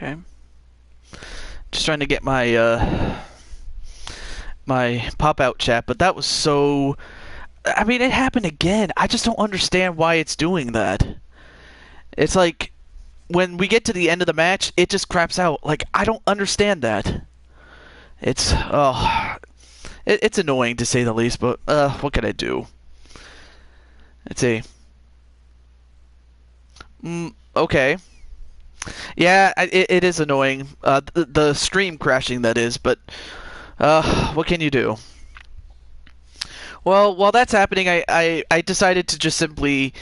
Okay. Just trying to get my my pop-out chat, but that was so... I mean, it happened again. I just don't understand why it's doing that. It's like, when we get to the end of the match, it just craps out. Like, I don't understand that. It's, it's annoying to say the least, but, what can I do? Let's see. Okay. Yeah, it is annoying. The stream crashing, that is, but what can you do? Well, while that's happening, I decided to just simply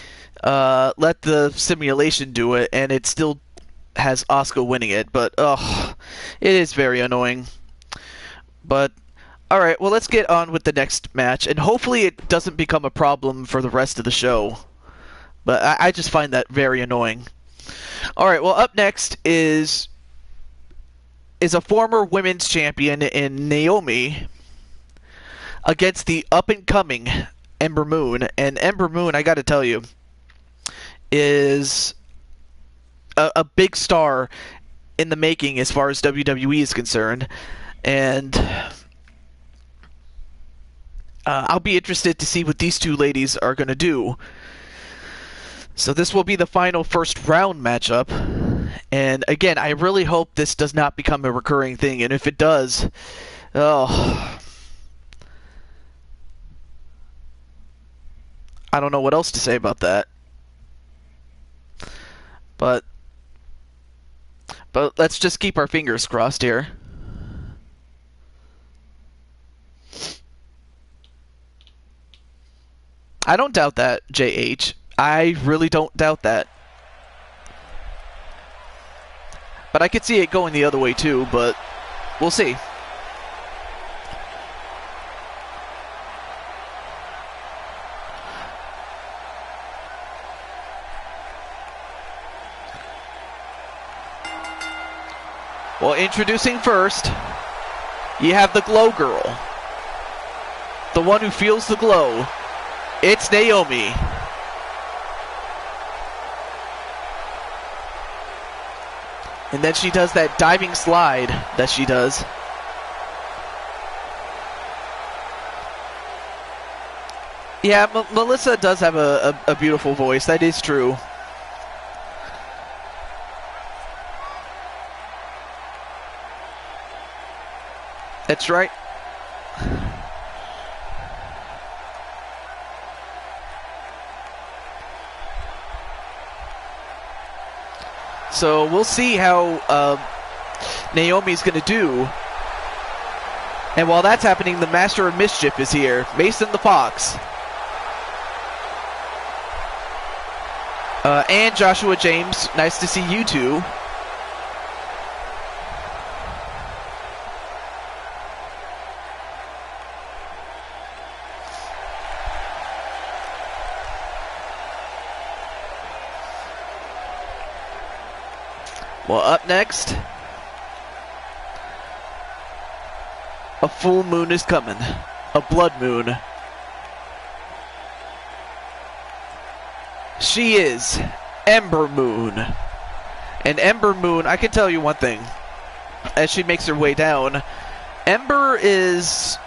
let the simulation do it, and it still has Asuka winning it, but it is very annoying. But, alright, well, let's get on with the next match, and hopefully it doesn't become a problem for the rest of the show. But I just find that very annoying. Alright, well, up next is a former women's champion in Naomi against the up-and-coming Ember Moon. And Ember Moon, I gotta tell you, is a big star in the making as far as WWE is concerned. And I'll be interested to see what these two ladies are going to do. So this will be the final first round matchup. And again, I really hope this does not become a recurring thing. And if it does, I don't know what else to say about that. But let's just keep our fingers crossed here. I don't doubt that, JH. I really don't doubt that. But I could see it going the other way too, but we'll see. Well, introducing first, you have the Glow Girl. The one who feels the glow. It's Naomi. And then she does that diving slide that she does. Yeah, Melissa does have a beautiful voice. That is true. That's right. So we'll see how Naomi's going to do. And while that's happening, the Master of Mischief is here. Mason the Fox. And Joshua James. Nice to see you two. Well, up next, a full moon is coming. A blood moon. She is Ember Moon. And Ember Moon, I can tell you one thing. As she makes her way down, Ember is...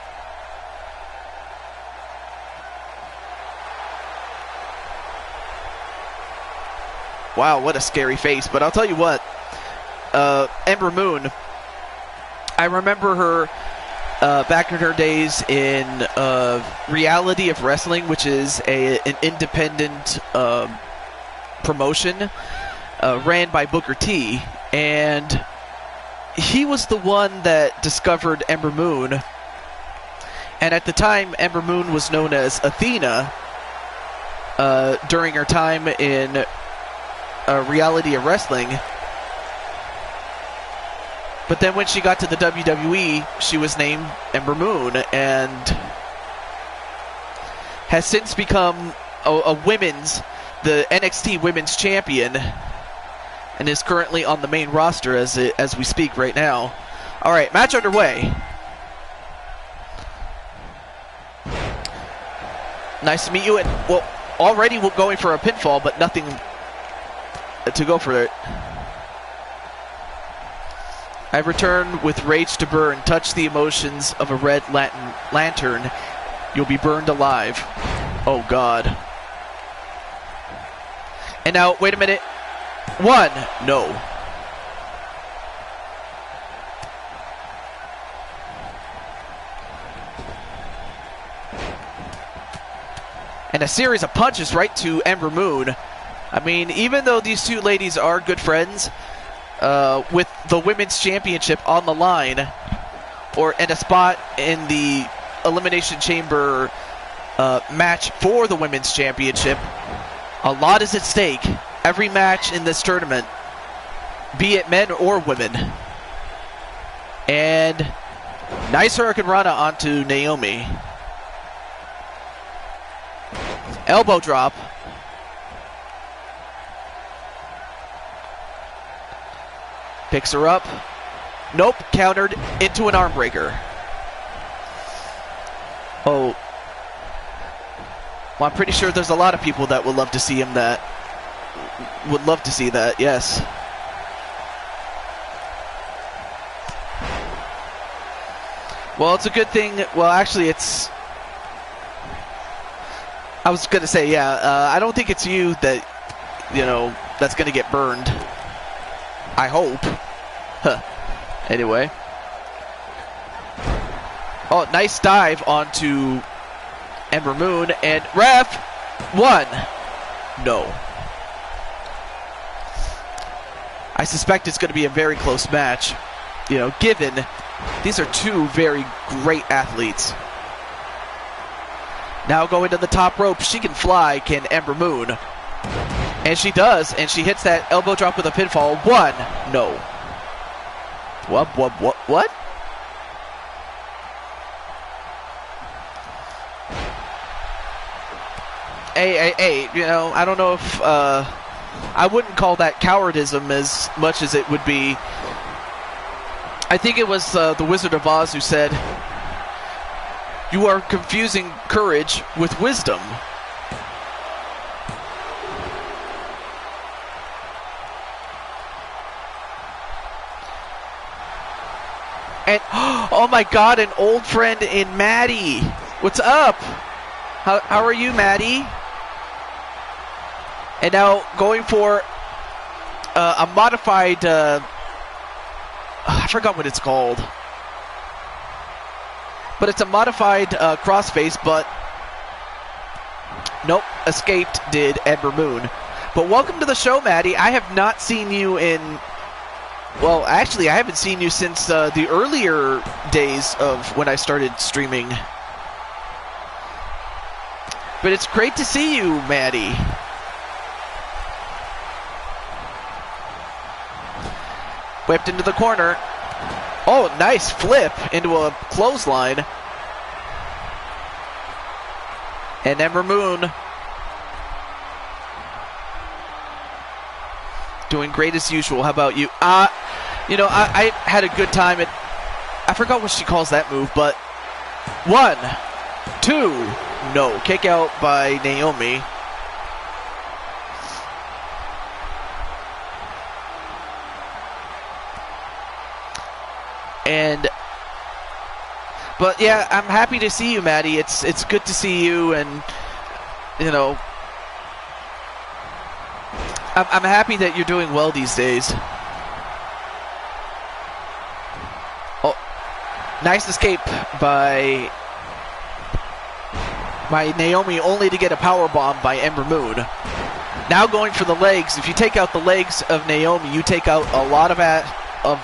Wow, what a scary face. But I'll tell you what. Ember Moon, I remember her back in her days in Reality of Wrestling, which is an independent promotion ran by Booker T, and he was the one that discovered Ember Moon. And at the time, Ember Moon was known as Athena during her time in Reality of Wrestling. But then when she got to the WWE, she was named Ember Moon, and has since become the NXT Women's Champion, and is currently on the main roster as we speak right now. All right, match underway. Nice to meet you. And well, already we're going for a pinfall, but nothing to go for it. I return with rage to burn. Touch the emotions of a red lantern. You'll be burned alive. Oh, God. And now, wait a minute. 1. No. And a series of punches right to Ember Moon. I mean, even though these two ladies are good friends, with the Women's Championship on the line, and a spot in the Elimination Chamber match for the Women's Championship, a lot is at stake. Every match in this tournament, be it men or women. And nice Hurricane Rana onto Naomi. Elbow drop. Picks her up. Nope, countered into an arm breaker. Oh. Well, I'm pretty sure there's a lot of people that would love to see him that. Would love to see that, yes. Well, it's a good thing. Well, actually, it's... I was going to say, yeah, I don't think it's you that, that's going to get burned. I hope. Huh. Anyway. Oh, nice dive onto Ember Moon. And ref, 1. No. I suspect it's going to be a very close match, given these are two very great athletes. Now going to the top rope. She can fly, can Ember Moon. And she does, and she hits that elbow drop with a pinfall. 1. No. What? Hey, I don't know if, I wouldn't call that cowardism as much as it would be. I think it was the Wizard of Oz who said, "You are confusing courage with wisdom." And, oh my God, an old friend in Maddie. What's up? How are you, Maddie? And now going for a modified, I forgot what it's called. But it's a modified crossface, but nope, escaped did Ember Moon. But welcome to the show, Maddie. I have not seen you in... Well, actually, I haven't seen you since the earlier days of when I started streaming. But it's great to see you, Maddie. Whipped into the corner. Oh, nice flip into a clothesline. And Ember Moon doing great as usual. How about you? I had a good time at... I forgot what she calls that move, but... 1, 2, no. Kick out by Naomi. But yeah, I'm happy to see you, Maddie. It's good to see you, and I'm happy that you're doing well these days. Oh, nice escape by Naomi, only to get a power bomb by Ember Moon. Now going for the legs. If you take out the legs of Naomi, you take out a lot of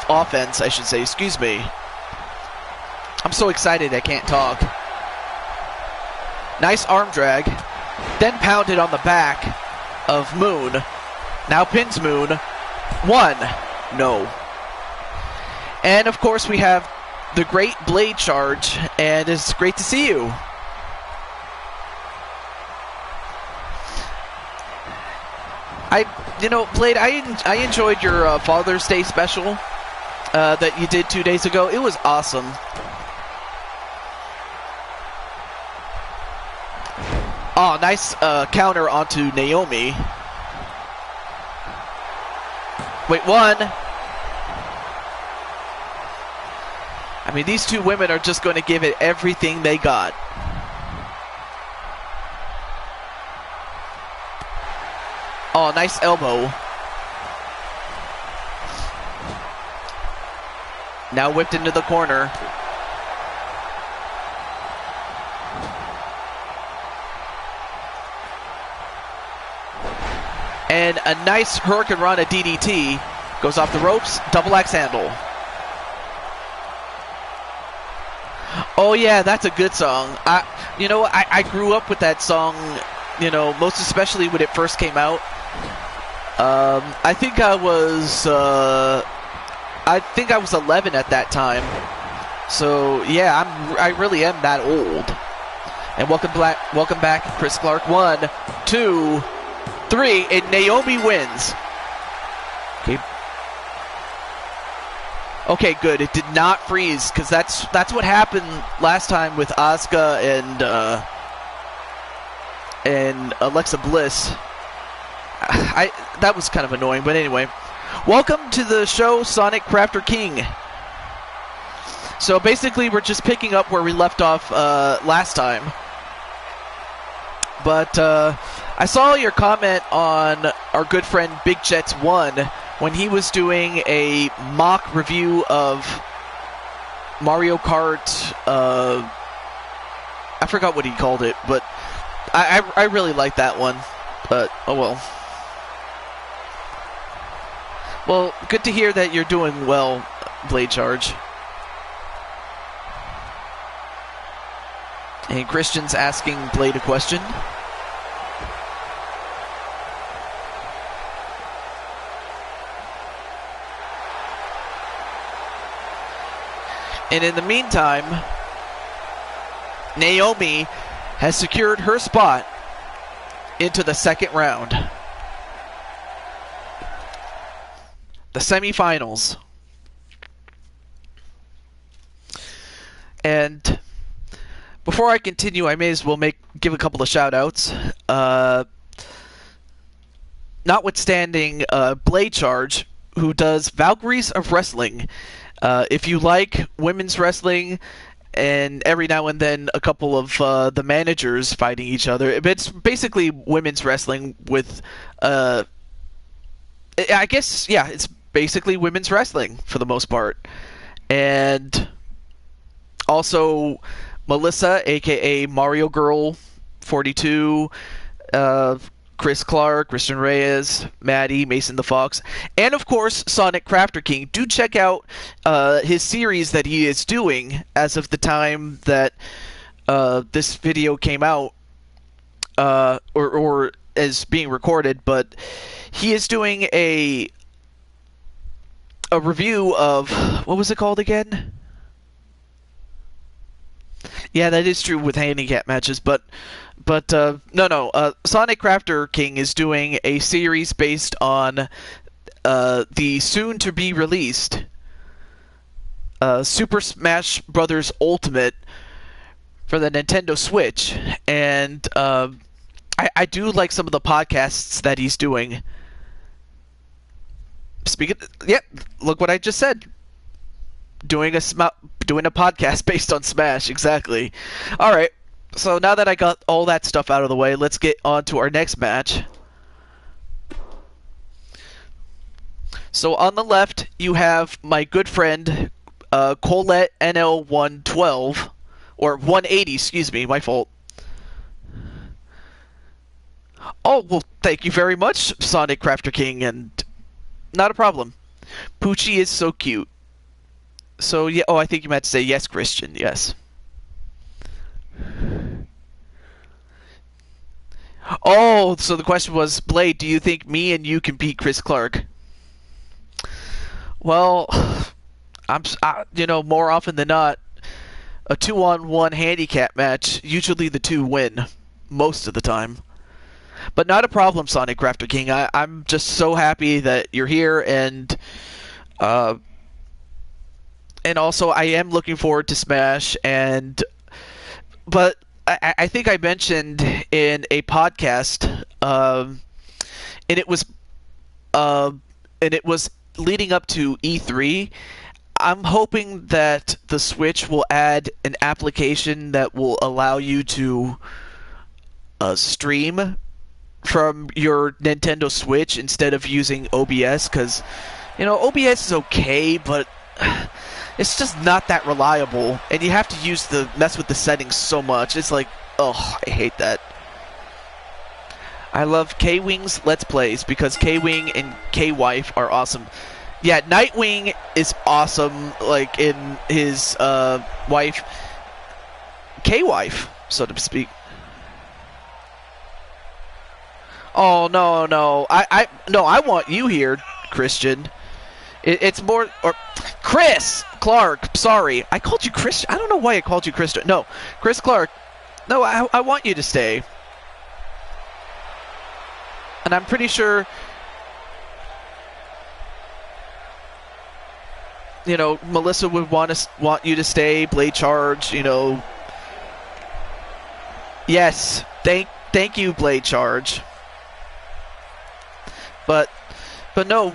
offense, I should say. Excuse me. I'm so excited I can't talk. Nice arm drag. Then pounded on the back of Moon. Now pins Moon. 1. No. And of course we have the great Blade charge, and it's great to see you. Blade, I enjoyed your Father's Day special that you did 2 days ago. It was awesome. Oh, nice counter onto Naomi. Wait, 1. I mean, these two women are just going to give it everything they got. Oh, nice elbow. Now whipped into the corner. And a nice Hurricane Rana DDT. Goes off the ropes. Double axe handle. Oh yeah, that's a good song. I grew up with that song, most especially when it first came out. I think I was 11 at that time. So yeah, I really am that old. And welcome back, Chris Clark. 1, 2, 3, and Naomi wins. Okay, good. It did not freeze, because that's what happened last time with Asuka and Alexa Bliss. That was kind of annoying, but anyway. Welcome to the show, Sonic Crafter King. So basically, we're just picking up where we left off last time. But I saw your comment on our good friend Big Jets 1 when he was doing a mock review of Mario Kart. I forgot what he called it, but I really like that one. But oh well. Well, good to hear that you're doing well, Blade Charge. And Christian's asking Blade a question. And in the meantime, Naomi has secured her spot into the second round. The semifinals. And before I continue, I may as well give a couple of shout-outs. Notwithstanding Blade Charge, who does Valkyries of Wrestling. If you like women's wrestling, and every now and then a couple of the managers fighting each other, it's basically women's wrestling with, I guess, yeah, it's basically women's wrestling for the most part. And also Melissa, aka Mario Girl 42, Chris Clark, Christian Reyes, Maddie, Mason the Fox, and of course Sonic Crafter King. Do check out his series that he is doing as of the time that this video came out, or is being recorded. But he is doing a review of, what was it called again? Yeah, that is true with handicap matches, but Sonic Crafter King is doing a series based on the soon-to-be released Super Smash Bros. Ultimate for the Nintendo Switch, and I do like some of the podcasts that he's doing. Look what I just said. Doing a podcast based on Smash, exactly. All right. So now that I got all that stuff out of the way, let's get on to our next match. So on the left, you have my good friend Colette NL112, or 180, excuse me, my fault. Oh, well, thank you very much, Sonic Crafter King, and not a problem. Poochie is so cute. So, yeah, I think you meant to say yes, Christian, yes. Oh, so the question was, Blade, do you think me and you can beat Chris Clark? Well, more often than not, a 2-on-1 handicap match, usually the two win, most of the time. But not a problem, Sonic Crafter King. I'm just so happy that you're here, and also I am looking forward to Smash, but I think I mentioned in a podcast, and it was leading up to E3. I'm hoping that the Switch will add an application that will allow you to stream from your Nintendo Switch instead of using OBS, because OBS is okay, but it's just not that reliable, and you have to mess with the settings so much. It's like, oh, I hate that. I love K-Wing's Let's Plays because K-Wing and K-Wife are awesome. Yeah, Nightwing is awesome, like in his wife, K-Wife, so to speak. Oh, no. I want you here, Christian. It's more, or Chris Clark. Sorry, I called you Christian. I don't know why I called you Christian. No, Chris Clark. No, I want you to stay. And I'm pretty sure, Melissa would want you to stay. Blade Charge, Yes, thank you, Blade Charge. But no,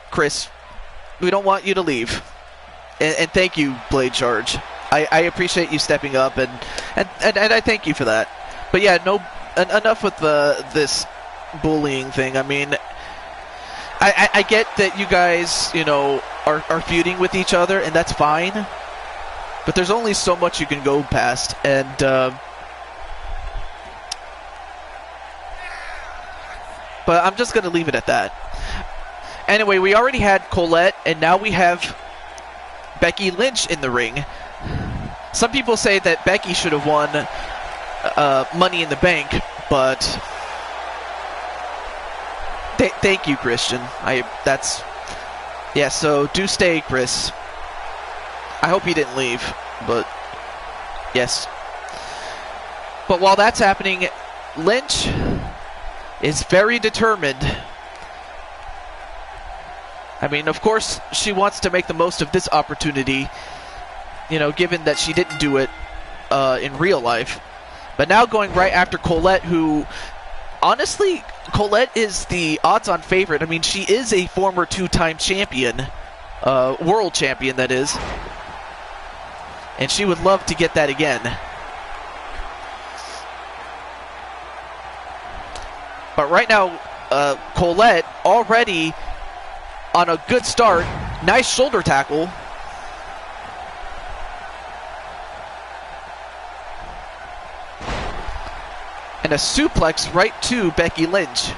Chris, we don't want you to leave. And thank you, Blade Charge. I appreciate you stepping up, and I thank you for that. But yeah, enough with this bullying thing. I mean, I get that you guys, are feuding with each other, and that's fine. But there's only so much you can go past, and but I'm just going to leave it at that. Anyway, we already had Colette, and now we have Becky Lynch in the ring. Some people say that Becky should have won Money in the Bank, but thank you, Christian. So do stay, Chris. I hope he didn't leave, but yes. But while that's happening, Lynch is very determined. I mean, of course, she wants to make the most of this opportunity, given that she didn't do it in real life. But now going right after Colette, who, honestly, Colette is the odds-on favorite. I mean, she is a former two-time champion, world champion, that is. And she would love to get that again. But right now, Colette already on a good start. Nice shoulder tackle. And a suplex right to Becky Lynch.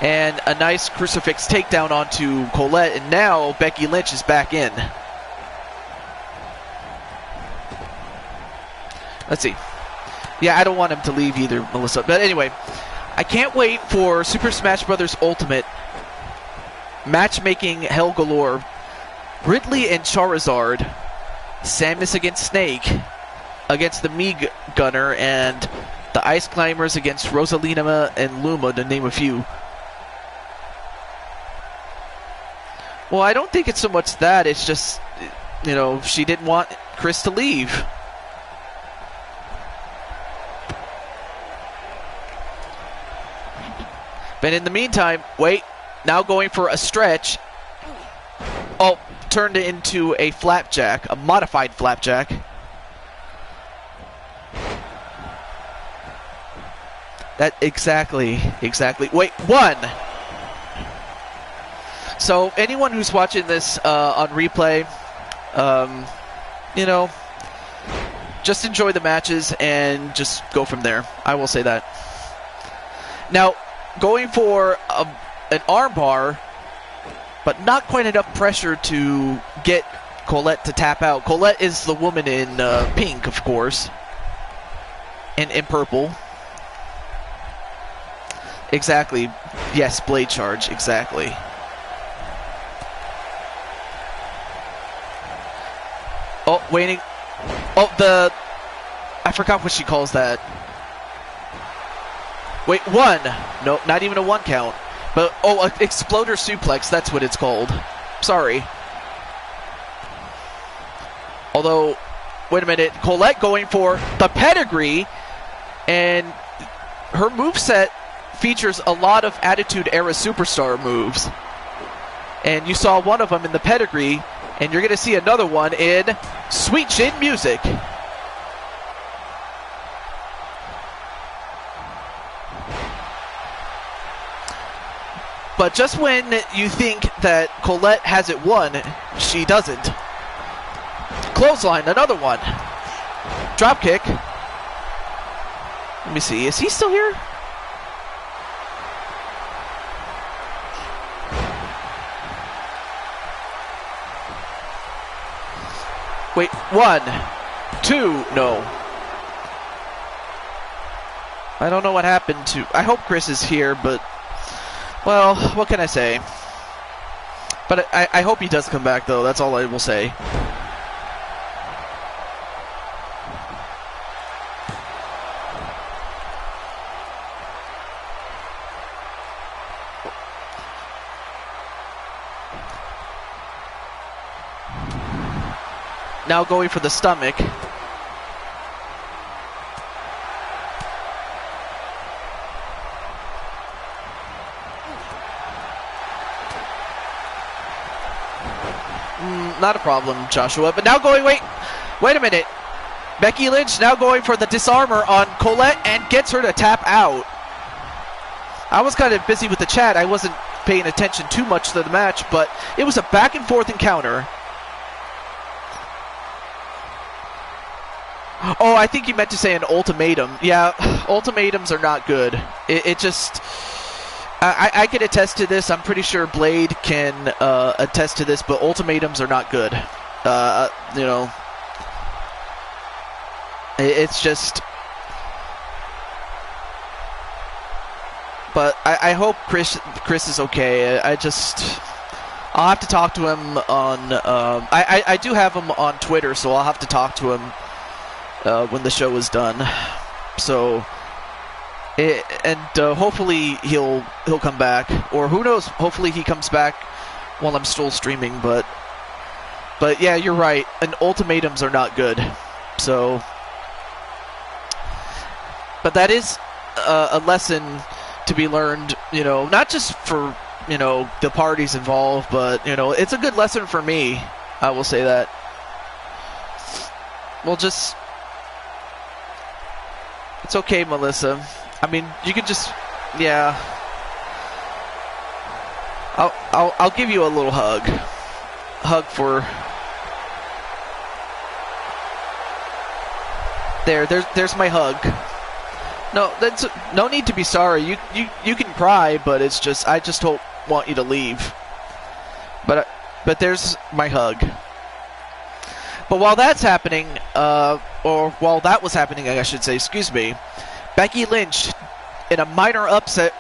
And a nice crucifix takedown onto Colette. And now Becky Lynch is back in. Let's see. Yeah, I don't want him to leave either, Melissa. But anyway, I can't wait for Super Smash Bros. Ultimate. Matchmaking hell galore. Ridley and Charizard. Samus against Snake. Against the Meeg Gunner. And the Ice Climbers against Rosalina and Luma, to name a few. Well, I don't think it's so much that. It's just, she didn't want Chris to leave. But in the meantime, now going for a stretch. Oh, turned it into a flapjack, a modified flapjack. Exactly. Wait, one. So anyone who's watching this on replay, just enjoy the matches and just go from there. I will say that. Now, going for an armbar, but not quite enough pressure to get Colette to tap out. Colette is the woman in pink, of course, and in purple. Exactly. Yes, Blade Charge, exactly. Oh, waiting. Oh, I forgot what she calls that. Wait, one. No, not even a one count. But, exploder suplex, that's what it's called. Sorry. Although, wait a minute. Colette going for the pedigree. And her moveset features a lot of Attitude Era Superstar moves. And you saw one of them in the pedigree, and you're going to see another one in Sweet Chin Music. But just when you think that Colette has it won, she doesn't. Clothesline, another one. Drop kick. Let me see, is he still here? Wait, 1, 2, no. I don't know what happened to... I hope Chris is here, but... Well, what can I say? But I hope he does come back, though. That's all I will say. Now going for the stomach. Not a problem, Joshua. But now going, wait a minute. Becky Lynch now going for the disarmor on Colette and gets her to tap out. I was kind of busy with the chat. I wasn't paying attention too much to the match, but it was a back and forth encounter. Oh, I think you meant to say an ultimatum. Yeah, ultimatums are not good. It just... I can attest to this. I'm pretty sure Blade can attest to this, but ultimatums are not good. You know... It's just... But I hope Chris is okay. I'll have to talk to him on... I do have him on Twitter, so I'll have to talk to him when the show is done. So, hopefully he'll come back, or who knows? Hopefully he comes back while I'm still streaming. But yeah, you're right. And ultimatums are not good. So, but that is a lesson to be learned. You know, not just for the parties involved, but it's a good lesson for me. I will say that. We'll just. It's okay, Melissa. I mean, you can just, yeah. I'll give you a little hug. Hug for. There's my hug. No, that's no need to be sorry. You can cry, but it's just I just want you to leave. But there's my hug. But while that's happening, or while that was happening, I should say, excuse me, Becky Lynch, in a minor upset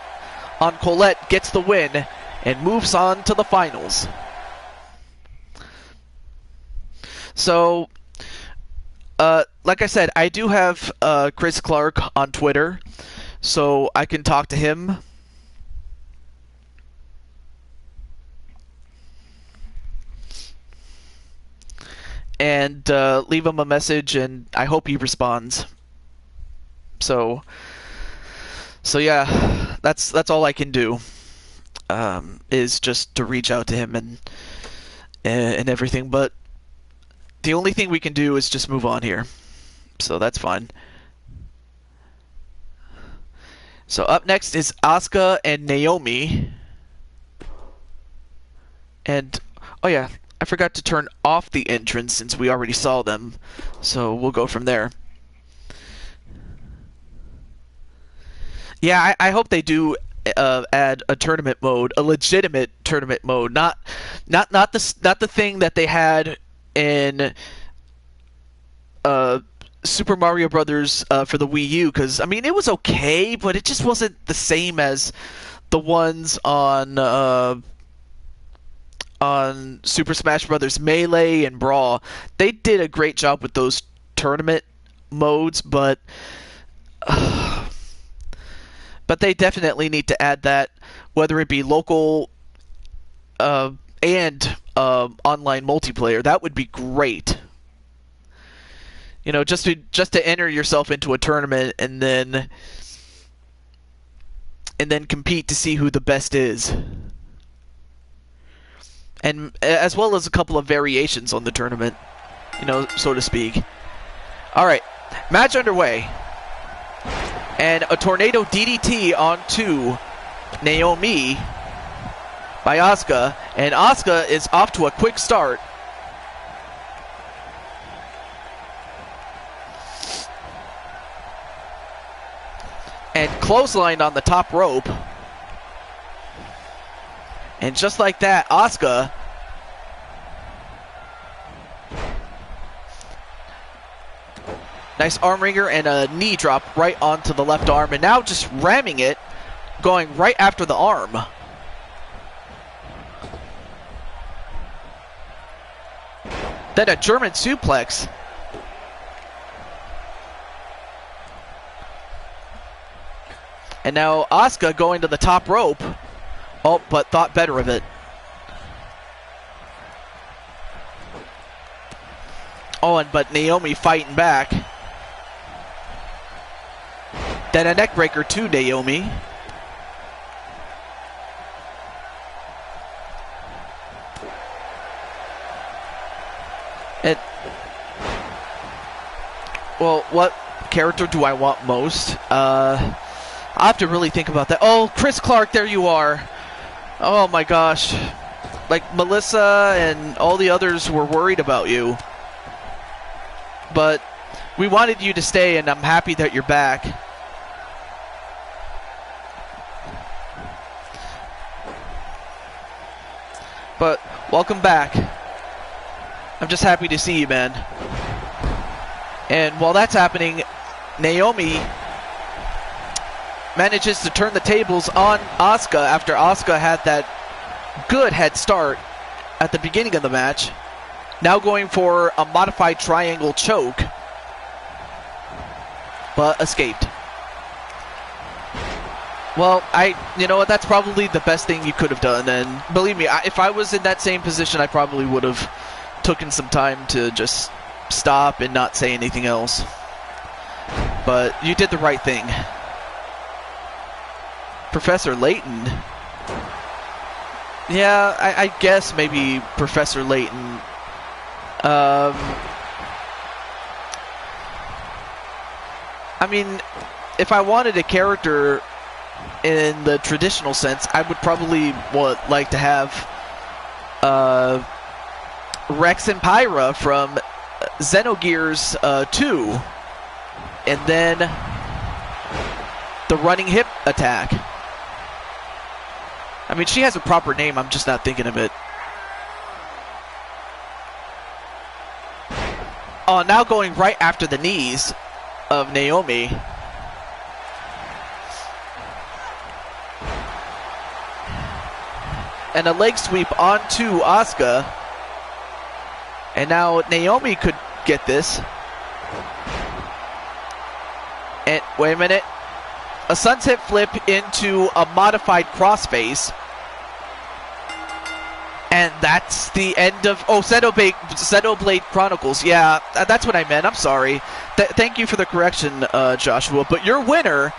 on Colette, gets the win and moves on to the finals. So, like I said, I do have Chris Clark on Twitter, so I can talk to him. And leave him a message, and I hope he responds. So yeah, that's all I can do. Is just to reach out to him and everything. But the only thing we can do is just move on here. So that's fine. So up next is Asuka and Naomi. And oh yeah, I forgot to turn off the entrance since we already saw them, so we'll go from there. Yeah, I hope they do add a tournament mode, a legitimate tournament mode, not the thing that they had in Super Mario Brothers for the Wii U. Because I mean, it was okay, but it just wasn't the same as the ones on Super Smash Bros. Melee and Brawl. They did a great job with those tournament modes, but they definitely need to add that, whether it be local and online multiplayer. That would be great. Just to enter yourself into a tournament and then and then compete to see who the best is. And as well as a couple of variations on the tournament, so to speak. Alright, match underway. And a tornado DDT onto Naomi by Asuka. And Asuka is off to a quick start. And clotheslined on the top rope. And just like that, Asuka nice arm wringer and a knee drop right onto the left arm. And now just ramming it, going right after the arm. Then a German suplex. And now Asuka going to the top rope. Oh, but thought better of it. Oh, but Naomi fighting back. Then a neckbreaker to Naomi. And, well, what character do I want most? I have to really think about that. Oh, Chris Clark, there you are. Oh my gosh. Like, Melissa and all the others were worried about you. But we wanted you to stay, and I'm happy that you're back. But welcome back. I'm just happy to see you, man. And while that's happening, Naomi manages to turn the tables on Asuka after Asuka had that good head start at the beginning of the match. Now going for a modified triangle choke, but escaped. Well, you know what, that's probably the best thing you could have done, and believe me, if I was in that same position, I probably would have taken some time to just stop and not say anything else. But you did the right thing. Professor Layton. Yeah, I guess maybe Professor Layton. I mean, if I wanted a character in the traditional sense, I would probably like to have Rex and Pyra from Xenogears 2, and then the running hip attack. I mean, she has a proper name, I'm just not thinking of it. Oh, now going right after the knees of Naomi. And a leg sweep onto Asuka. And now Naomi could get this. And wait a minute. A sunset flip into a modified crossface. And that's the end of... Oh, Xenoblade Chronicles. Yeah, that's what I meant. I'm sorry. Thank you for the correction, Joshua. But your winner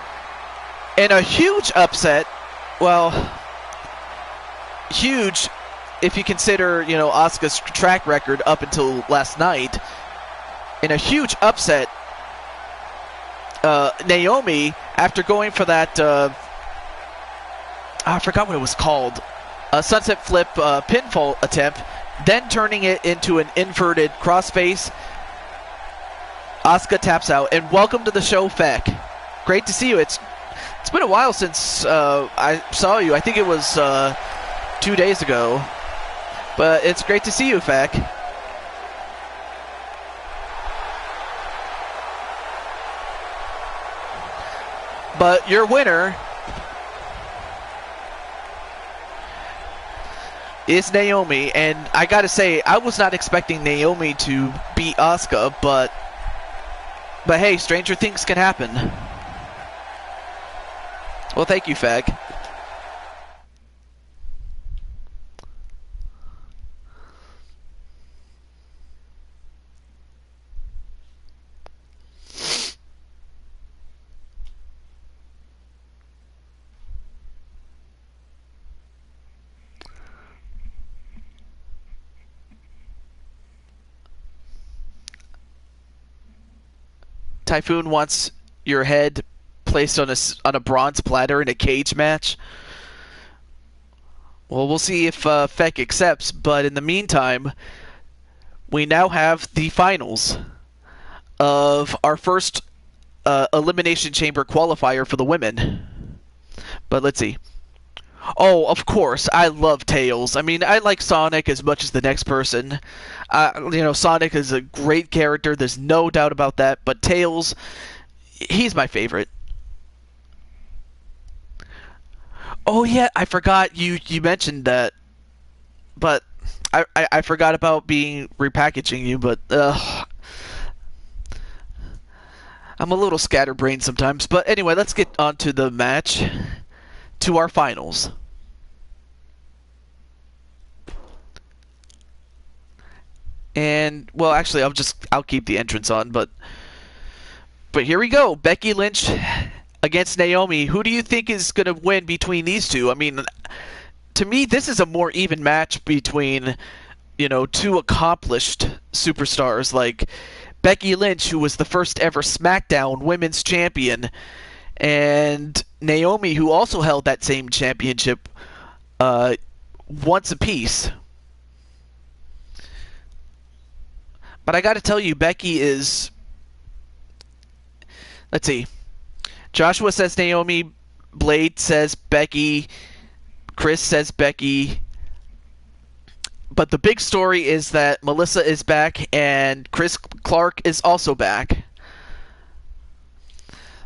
in a huge upset... Well, huge if you consider, Asuka's track record up until last night. In a huge upset, Naomi, after going for that... I forgot what it was called. A sunset flip pinfall attempt, then turning it into an inverted crossface. Asuka taps out, and welcome to the show, Feck. Great to see you. It's been a while since I saw you. I think it was 2 days ago, but it's great to see you, Feck. But your winner is Naomi, and I gotta say, I was not expecting Naomi to beat Asuka, but hey, stranger things can happen. Well, thank you, Fag. Typhoon wants your head placed on a bronze platter in a cage match. Well, we'll see if Feck accepts, but in the meantime, we now have the finals of our first Elimination Chamber qualifier for the women. But let's see. Oh, of course, I love Tails. I mean, I like Sonic as much as the next person. Sonic is a great character, there's no doubt about that, but Tails, he's my favorite. Oh yeah, I forgot you mentioned that, but I forgot about being repackaging you, but I'm a little scatterbrained sometimes. But anyway, let's get on to the match, to our finals. And well, actually, I'll keep the entrance on, but here we go. Becky Lynch against Naomi. Who do you think is going to win between these two? I mean, to me, this is a more even match between, two accomplished superstars like Becky Lynch, who was the first ever SmackDown Women's Champion, and Naomi, who also held that same championship once apiece. But I got to tell you, Becky is... Let's see. Joshua says Naomi, Blade says Becky, Chris says Becky. But the big story is that Melissa is back and Chris Clark is also back.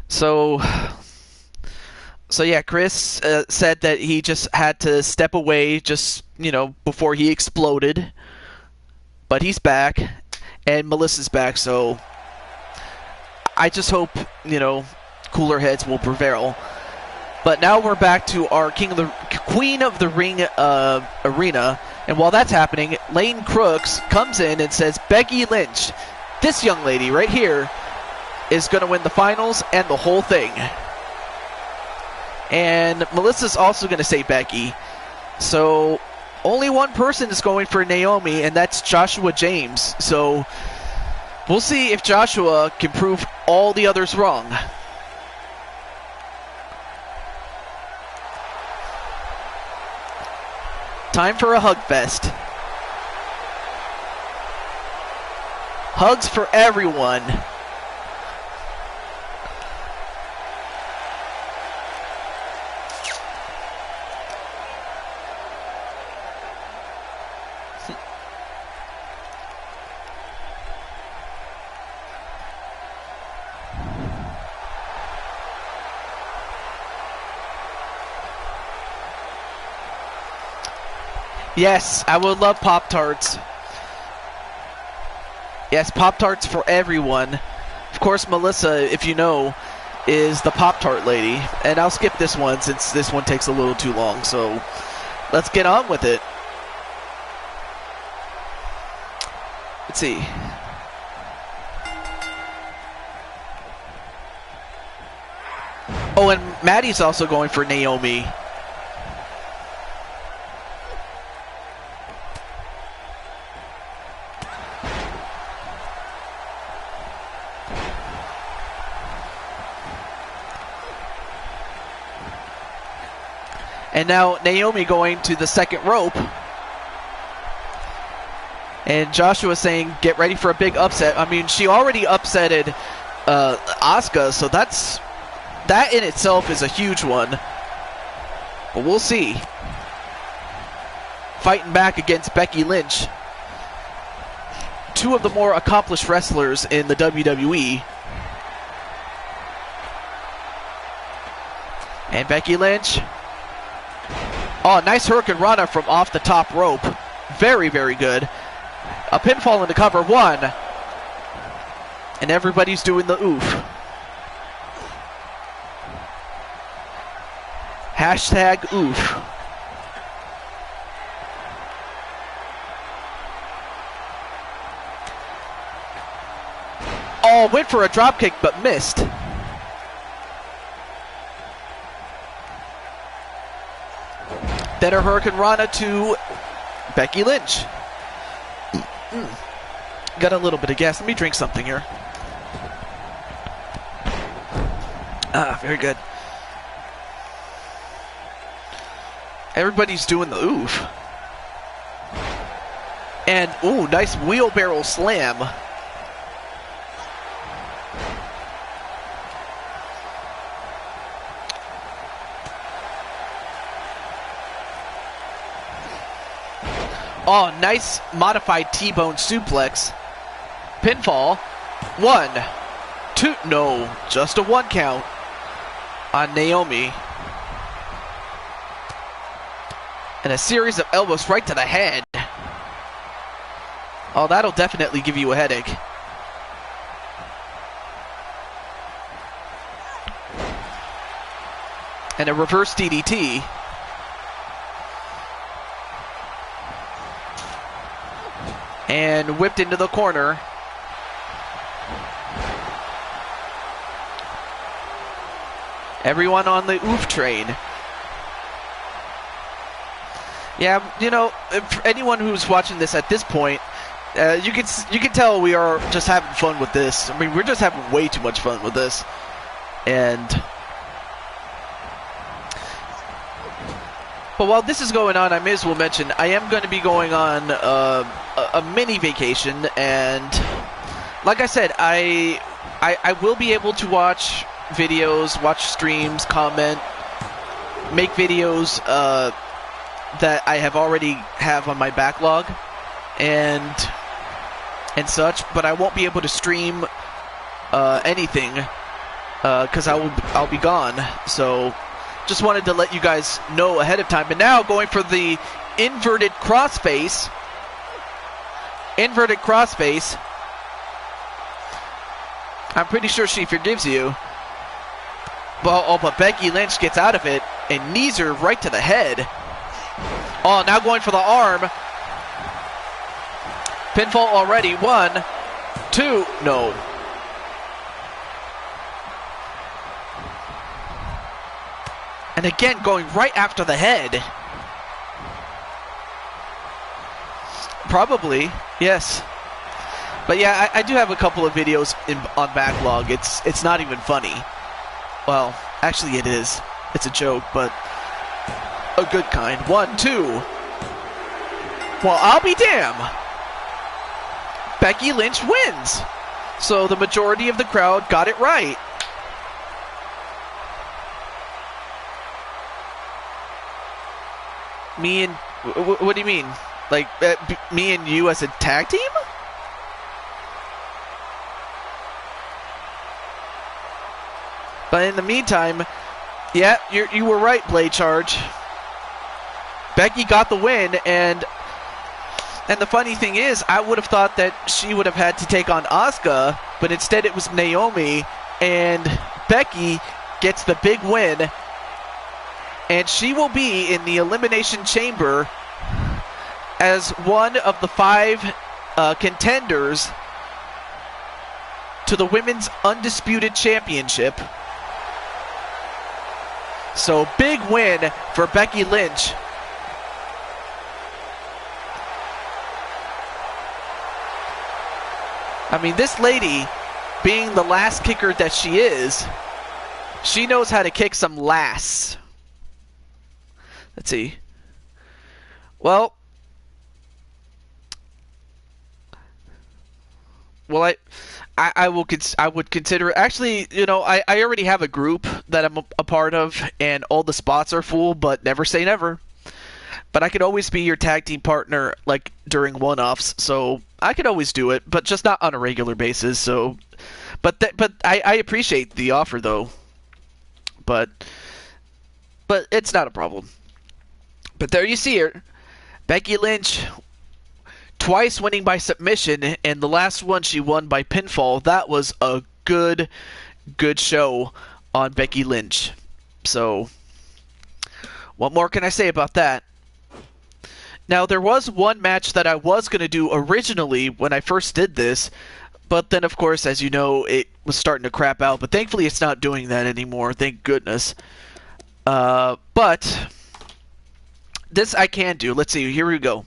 So yeah, Chris said that he just had to step away before he exploded. But he's back, and Melissa's back, so I just hope, cooler heads will prevail. But now we're back to our Queen of the Ring arena. And while that's happening, Lane Crooks comes in and says, Becky Lynch, this young lady right here, is going to win the finals and the whole thing. And Melissa's also going to say Becky. So only one person is going for Naomi, and that's Joshua James. So we'll see if Joshua can prove all the others wrong. Time for a hug fest. Hugs for everyone. Yes, I would love Pop-Tarts. Yes, Pop-Tarts for everyone. Of course, Melissa, if you know, is the Pop-Tart lady. And I'll skip this one since this one takes a little too long. So let's get on with it. Let's see. Oh, and Maddie's also going for Naomi. And now Naomi going to the second rope. And Joshua saying, get ready for a big upset. I mean, she already upsetted Asuka, so that in itself is a huge one. But we'll see. Fighting back against Becky Lynch. Two of the more accomplished wrestlers in the WWE. And Becky Lynch. Oh, nice Hurricane Rana from off the top rope. Very, very good. A pinfall in the cover, one. And everybody's doing the oof. Hashtag oof. Oh, went for a dropkick but missed. Then a Hurricane Rana to Becky Lynch. Got a little bit of gas. Let me drink something here. Ah, very good. Everybody's doing the oof. And, ooh, nice wheelbarrow slam. Oh, nice modified T-bone suplex. Pinfall. 1, 2, no, just a 1 count on Naomi. And a series of elbows right to the head. Oh, that'll definitely give you a headache. And a reverse DDT. And whipped into the corner. Everyone on the oof train. Yeah, you know, for anyone who's watching this at this point, you can tell we are just having fun with this. I mean, we're just having way too much fun with this. And but while this is going on, I may as well mention I am going to be going on a mini vacation, and like I said, I will be able to watch videos, watch streams, comment, make videos that I have already have on my backlog, and such. But I won't be able to stream anything because I'll be gone. So just wanted to let you guys know ahead of time. And now going for the inverted crossface. Inverted crossface. I'm pretty sure she forgives you. But Becky Lynch gets out of it and knees her right to the head. Oh, now going for the arm. Pinfall already. 1, 2, no. And again, going right after the head. Probably, yes. But yeah, I do have a couple of videos on backlog. It's not even funny. Well, actually it is. It's a joke, but a good kind. 1, 2. Well, I'll be damned. Becky Lynch wins. So the majority of the crowd got it right. Me and... What do you mean? Like, me and you as a tag team? But in the meantime, yeah, you were right, Blade Charge. Becky got the win, and the funny thing is, I would have thought that she would have had to take on Asuka, but instead it was Naomi, and Becky gets the big win, and she will be in the Elimination Chamber as one of the 5 contenders to the Women's Undisputed Championship. So, big win for Becky Lynch. I mean, this lady, being the last kicker that she is, she knows how to kick some lasts. Let's see. Well, I would consider, actually, you know, I already have a group that I'm a part of, and all the spots are full, but never say never. But I could always be your tag team partner, like, during one-offs, so I could always do it, but just not on a regular basis, so... But I appreciate the offer, though. But it's not a problem. But there you see her. Becky Lynch... twice winning by submission, and the last one she won by pinfall. That was a good show on Becky Lynch. So, what more can I say about that? Now, there was one match that I was going to do originally when I first did this, but then, of course, as you know, it was starting to crap out. But thankfully, it's not doing that anymore. Thank goodness. But this I can do. Let's see. Here we go.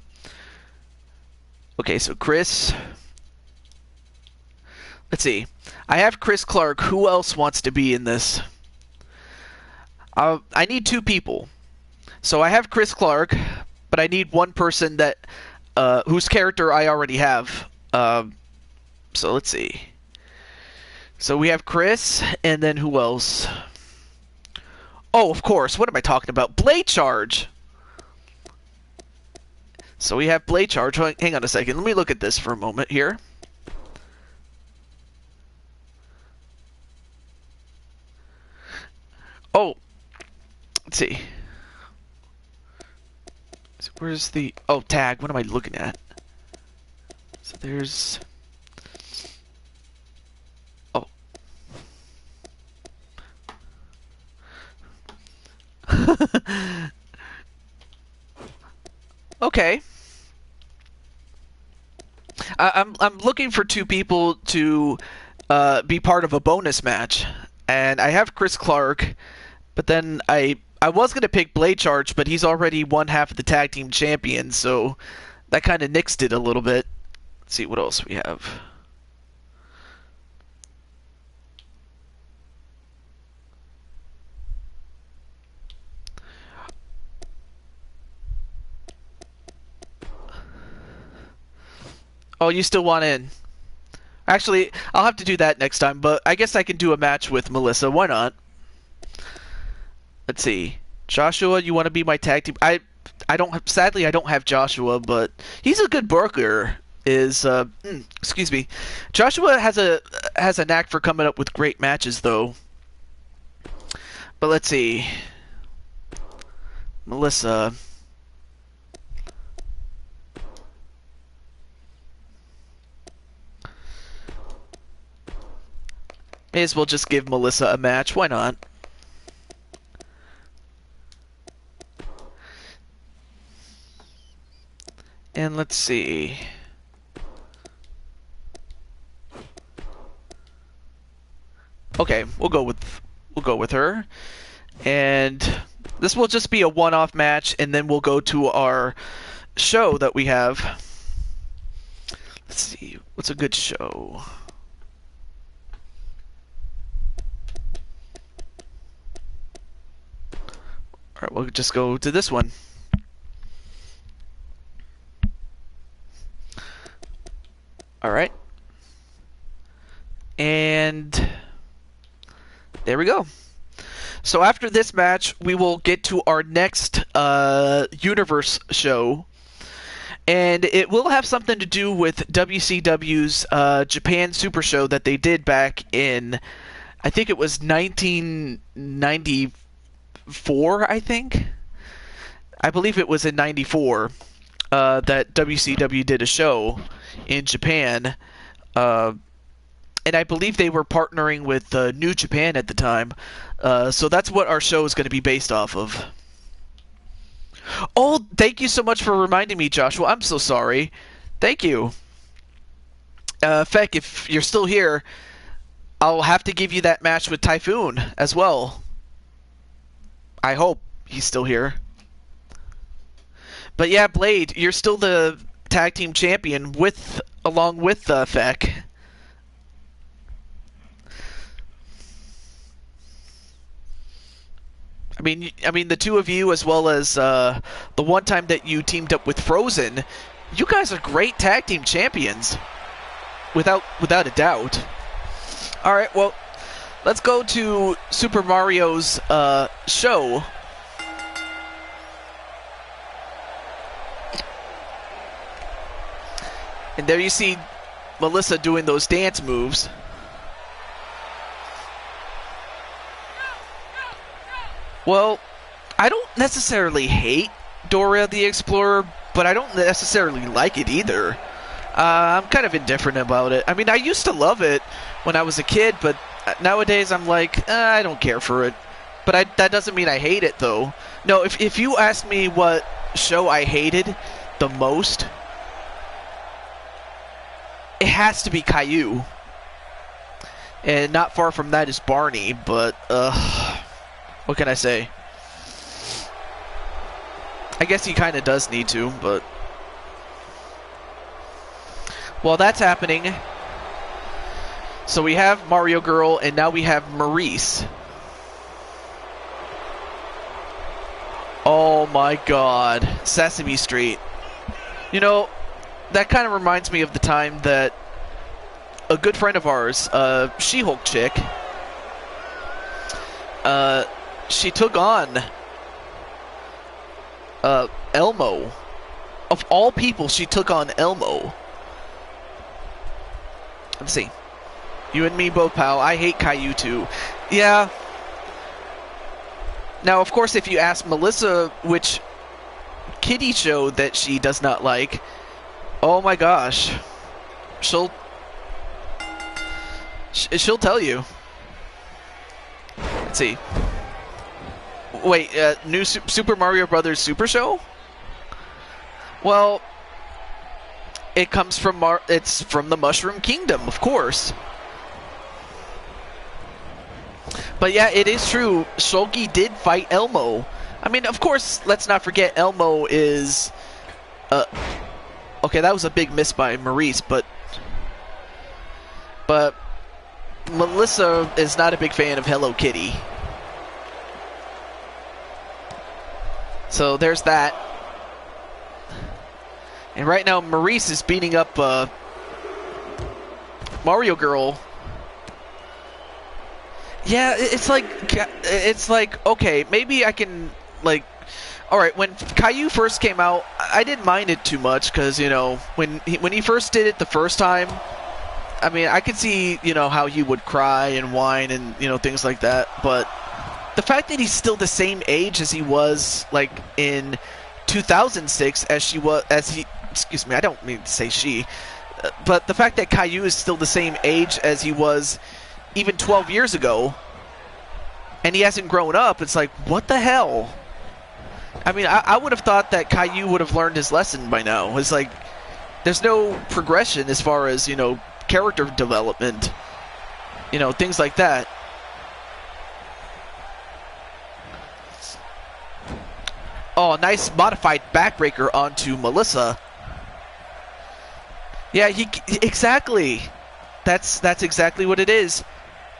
Okay, so Chris. Let's see. I have Chris Clark. Who else wants to be in this? I need two people. So I have Chris Clark, but I need one person that whose character I already have. So let's see. So we have Chris, and then who else? Oh, of course. What am I talking about? Blade Charge. So we have Blade Charge. Hang on a second. Let me look at this for a moment here. Oh, let's see. So where's the... Oh, tag. What am I looking at? So there's... Oh. Okay. I'm looking for two people to be part of a bonus match, and I have Chris Clark, but then I was gonna pick Blade Charge, but he's already one half of the tag team champion, so that kind of nixed it a little bit. Let's see what else we have. Oh, you still want in? Actually, I'll have to do that next time, but I guess I can do a match with Melissa. Why not? Let's see. Joshua, you want to be my tag team? Sadly I don't have Joshua, but he's a good worker. Excuse me. Joshua has a knack for coming up with great matches though. But let's see. Melissa. May as well just give Melissa a match. Why not? And let's see. Okay, we'll go with her. And this will just be a one-off match, and then we'll go to our show that we have. Let's see, what's a good show? Alright, we'll just go to this one. Alright. And there we go. So after this match, we will get to our next Universe show. And it will have something to do with WCW's Japan Super Show that they did back in, I think it was 1994, I think. I believe it was in 94 that WCW did a show in Japan. And I believe they were partnering with New Japan at the time. So that's what our show is going to be based off of. Oh, thank you so much for reminding me, Joshua. I'm so sorry. Thank you. Feck, if you're still here, I'll have to give you that match with Typhoon as well. I hope he's still here. But yeah, Blade, you're still the tag team champion along with Feck. I mean, the two of you, as well as the one time that you teamed up with Frozen, you guys are great tag team champions, without a doubt. All right, well, let's go to Super Mario's show. And there you see Melissa doing those dance moves. Well, I don't necessarily hate Dora the Explorer, but I don't necessarily like it either. I'm kind of indifferent about it. I mean, I used to love it when I was a kid, but nowadays I'm like, I don't care for it. But that doesn't mean I hate it, though. No, if you ask me what show I hated the most, it has to be Caillou. And not far from that is Barney, but, what can I say? I guess he kind of does need to, but... While that's happening, so we have Mario Girl, and now we have Maurice. my god. Sesame Street. You know, that kind of reminds me of the time that a good friend of ours, She-Hulk chick, she took on Elmo. Of all people, she took on Elmo. Let's see. You and me both, pal. I hate Caillou too. Yeah. Now, of course, if you ask Melissa which kiddie show that she does not like, oh my gosh, she'll tell you. Let's see. Wait, new Super Mario Brothers Super Show? Well, it comes from it's from the Mushroom Kingdom, of course. But yeah, it is true. Shulky did fight Elmo. I mean, of course, let's not forget Elmo is... okay, that was a big miss by Maurice, but Melissa is not a big fan of Hello Kitty. So there's that. And right now, Maurice is beating up Mario Girl. Yeah, it's like, okay, maybe I can, like, alright, when Caillou first came out, I didn't mind it too much, because, you know, when he first did it the first time, I mean, I could see, you know, how he would cry and whine and, you know, things like that, but the fact that he's still the same age as he was, like, in 2006, excuse me, I don't mean to say she, but the fact that Caillou is still the same age as he was even 12 years ago, and he hasn't grown up, it's like, what the hell? I mean, I would have thought that Caillou would have learned his lesson by now. It's like, there's no progression as far as, you know, character development, you know, things like that. Oh, nice modified backbreaker onto Melissa. Yeah, exactly. That's exactly what it is.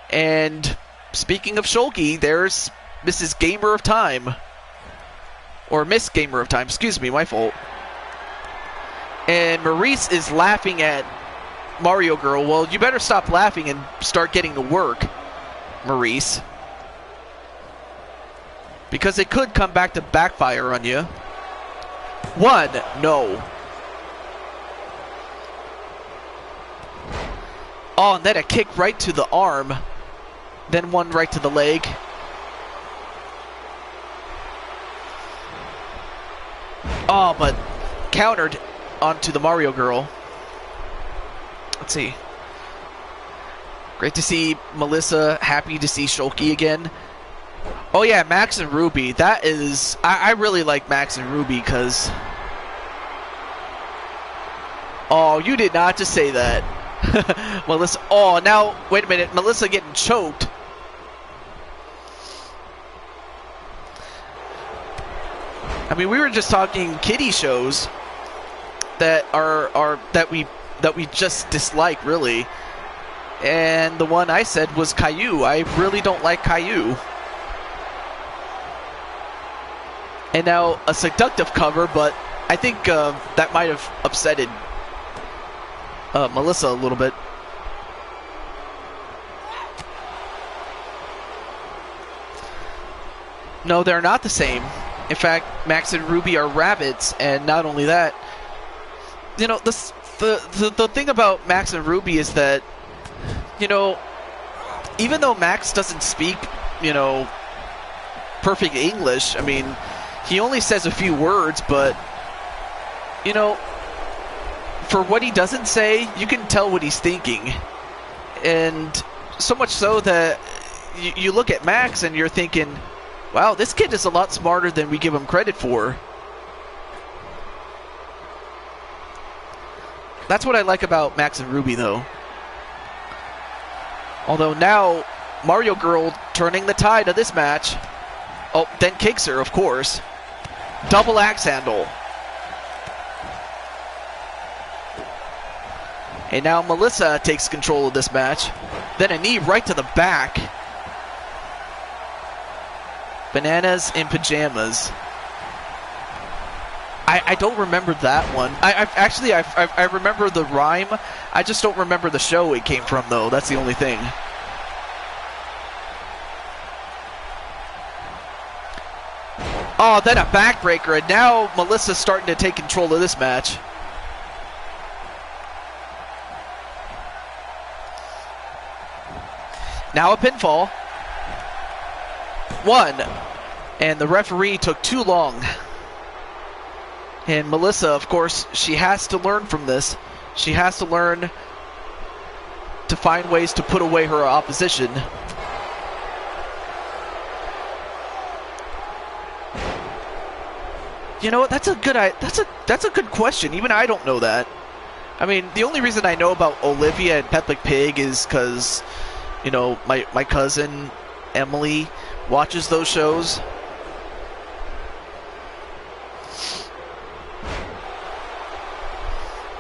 And speaking of Shulky, there's Mrs. Gamer of Time. Or Miss Gamer of Time, excuse me, my fault. And Maurice is laughing at Mario Girl. Well, you better stop laughing and start getting to work, Maurice. Because it could come back to backfire on you. One, no. Oh, and then a kick right to the arm. Then one right to the leg. Oh, but countered onto the Mario Girl. Let's see. Great to see Melissa. Happy to see Shulky again. Oh yeah, Max and Ruby. That is... I really like Max and Ruby because... Oh, you did not just say that. Melissa... Oh, now... Wait a minute. Melissa getting choked. I mean, we were just talking kiddie shows that that we just dislike, really. And the one I said was Caillou. I really don't like Caillou. And now a seductive cover, but I think that might have upsetted Melissa a little bit. No, they're not the same. In fact, Max and Ruby are rabbits, and not only that, you know, the thing about Max and Ruby is that, you know, even though Max doesn't speak, you know, perfect English, I mean, he only says a few words, but, you know, for what he doesn't say, you can tell what he's thinking. And so much so that you look at Max and you're thinking, wow, this kid is a lot smarter than we give him credit for. That's what I like about Max and Ruby, though. Although now, Mario Girl turning the tide of this match. Oh, then kicks her, of course. Double axe handle. And now Melissa takes control of this match. Then a knee right to the back. Bananas in pajamas. I don't remember that one. I remember the rhyme. I just don't remember the show it came from, though. That's the only thing. Oh, then a backbreaker, and now Melissa's starting to take control of this match. Now a pinfall. 1. And the referee took too long. And Melissa, of course, she has to learn from this. She has to learn to find ways to put away her opposition. You know what? That's a good question. Even I don't know that. I mean, the only reason I know about Olivia and Peppa Pig is because, you know, my cousin Emily watches those shows.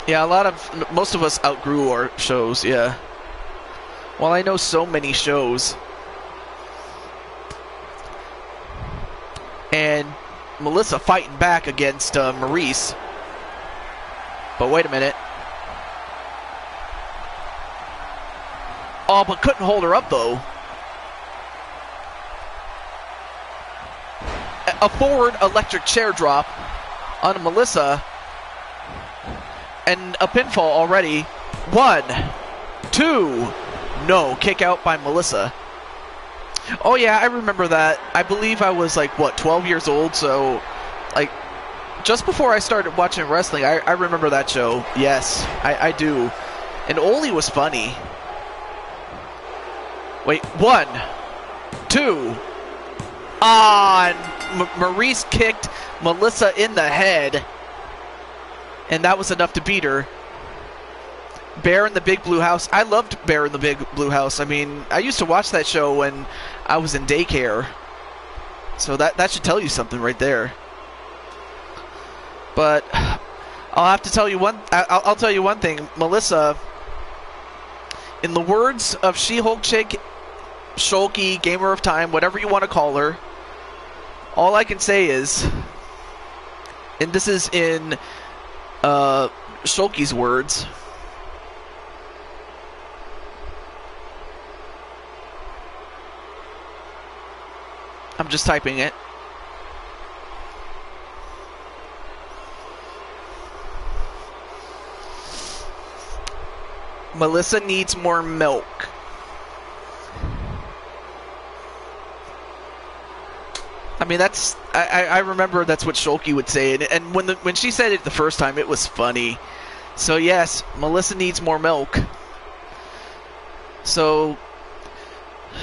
Yeah, most of us outgrew our shows. Yeah. Well, I know so many shows, and Melissa fighting back against Maurice. But wait a minute. Oh, but couldn't hold her up, though. A forward electric chair drop on Melissa. And a pinfall already. 1, 2. No, kick out by Melissa. Oh yeah, I remember that. I believe I was like, what, 12 years old, so like just before I started watching wrestling, I remember that show. Yes, I do. And Oli was funny. Wait, 1, 2. And Maurice kicked Melissa in the head, and that was enough to beat her. Bear in the Big Blue House. I loved Bear in the Big Blue House. I mean, I used to watch that show when I was in daycare. So that should tell you something right there. But I'll have to tell you I'll tell you one thing. Melissa, in the words of She-Hulk Chick, Shulky, Gamer of Time, whatever you want to call her, all I can say is, and this is in Shulky's words, I'm just typing it. Melissa needs more milk. I mean, I remember that's what Shulky would say, and when she said it the first time, it was funny. So yes, Melissa needs more milk. So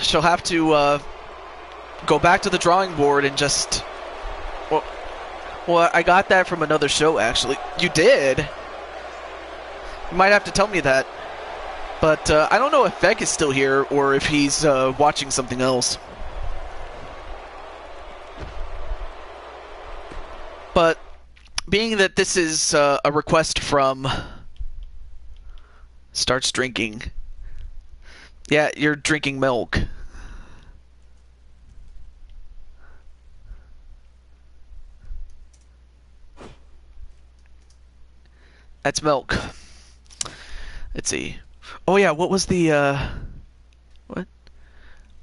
she'll have to go back to the drawing board and just... Well, I got that from another show, actually. You did? You might have to tell me that. But I don't know if Beck is still here or if he's watching something else. But being that this is a request from Starts Drinking. Yeah, you're drinking milk. That's milk. Let's see. Oh yeah, what was the what?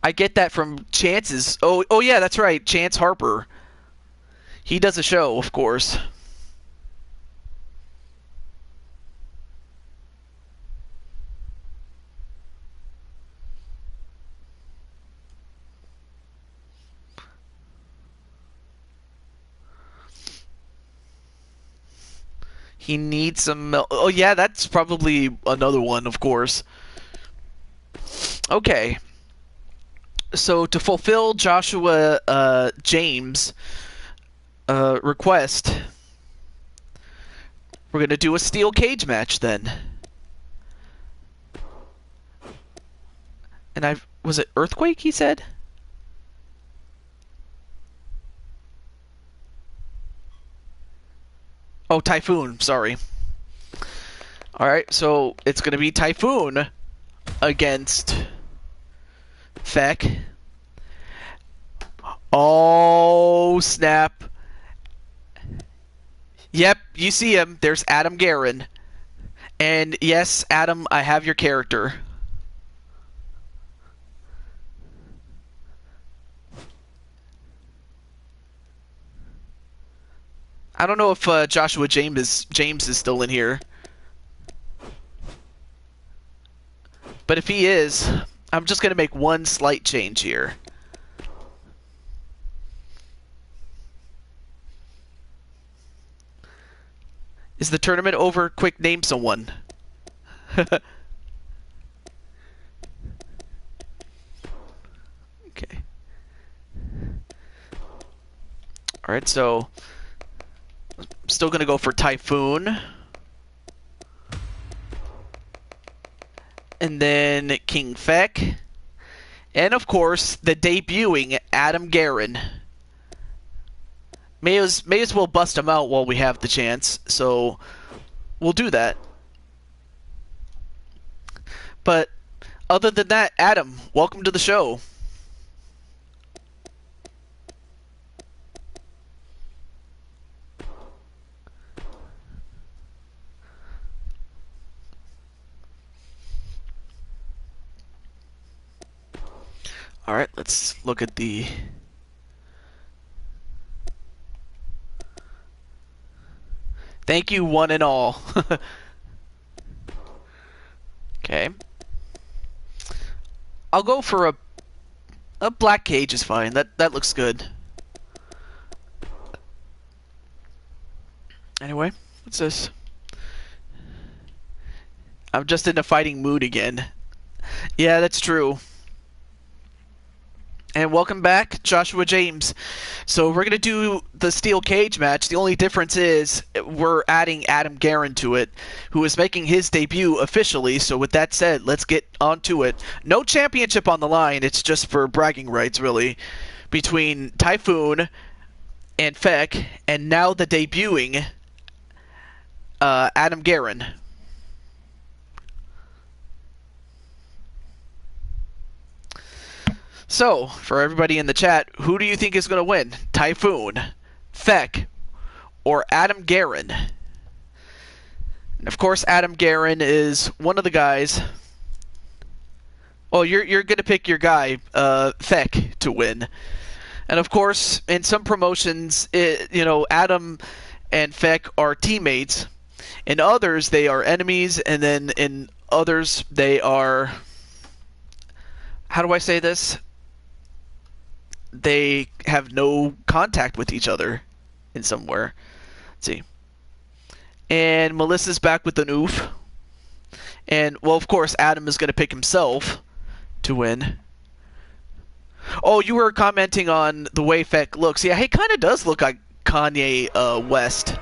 I get that from Chance's. Oh yeah, that's right. Chance Harper. He does a show, of course. He needs some milk. Oh yeah, that's probably another one, of course. Okay. So to fulfill Joshua James' request, we're going to do a steel cage match then. And was it Earthquake, he said? Oh, Typhoon, sorry. Alright, so it's going to be Typhoon against Feck. Oh, snap. Yep, you see him. There's Adam Guerin. And yes, Adam, I have your character. I don't know if Joshua James is still in here. But if he is, I'm just going to make one slight change here. Is the tournament over? Quick, name someone. Okay. Alright, so I'm still going to go for Typhoon. And then King Feck. And of course, the debuting Adam Guerin. May as well bust him out while we have the chance, so we'll do that. But other than that, Adam, welcome to the show. Alright, let's look at the... Thank you, one and all. Okay. I'll go for a black cage is fine. That looks good. Anyway, what's this? I'm just in a fighting mood again. Yeah, that's true. And welcome back, Joshua James. So we're going to do the steel cage match. The only difference is we're adding Adam Guerin to it, who is making his debut officially. So with that said, let's get on to it. No championship on the line. It's just for bragging rights, really, between Typhoon and Feck, and now the debuting Adam Guerin. So, for everybody in the chat, who do you think is going to win? Typhoon, Feck, or Adam Guerin? And of course, Adam Guerin is one of the guys. Well, you're going to pick your guy, Feck, to win. And of course, in some promotions, Adam and Feck are teammates. In others, they are enemies. And then in others, they are... How do I say this? They have no contact with each other in somewhere. Let's see. And Melissa's back with an oof. And, well, of course, Adam is going to pick himself to win. Oh, you were commenting on the way Feck looks. Yeah, he kind of does look like Kanye West.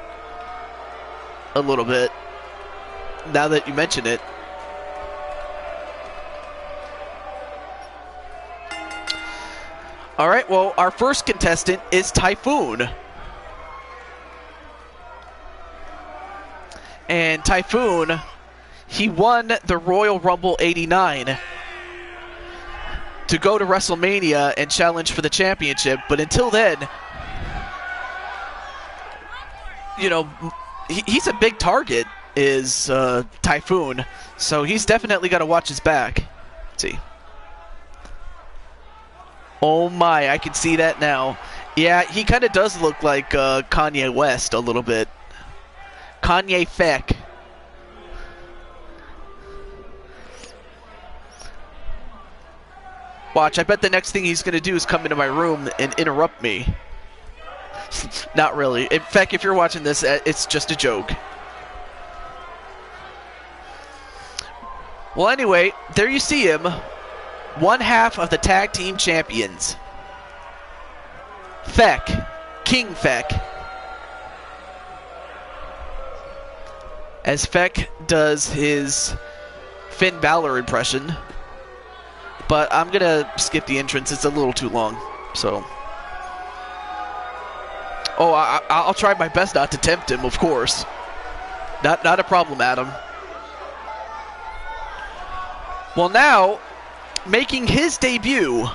A little bit. Now that you mention it. Alright, well, our first contestant is Typhoon. And Typhoon, he won the Royal Rumble 89 to go to WrestleMania and challenge for the championship. But until then, he's a big target, is Typhoon. So he's definitely got to watch his back. Let's see. Oh my, I can see that now. Yeah, he kind of does look like Kanye West a little bit. Kanye Feck. Watch, I bet the next thing he's going to do is come into my room and interrupt me. Not really. In fact, if you're watching this, it's just a joke. Well, anyway, there you see him. One half of the tag team champions. Feck. King Feck. As Feck does his Finn Balor impression. But I'm going to skip the entrance. It's a little too long. So. Oh, I'll try my best not to tempt him, of course. Not a problem, Adam. Well, now, making his debut,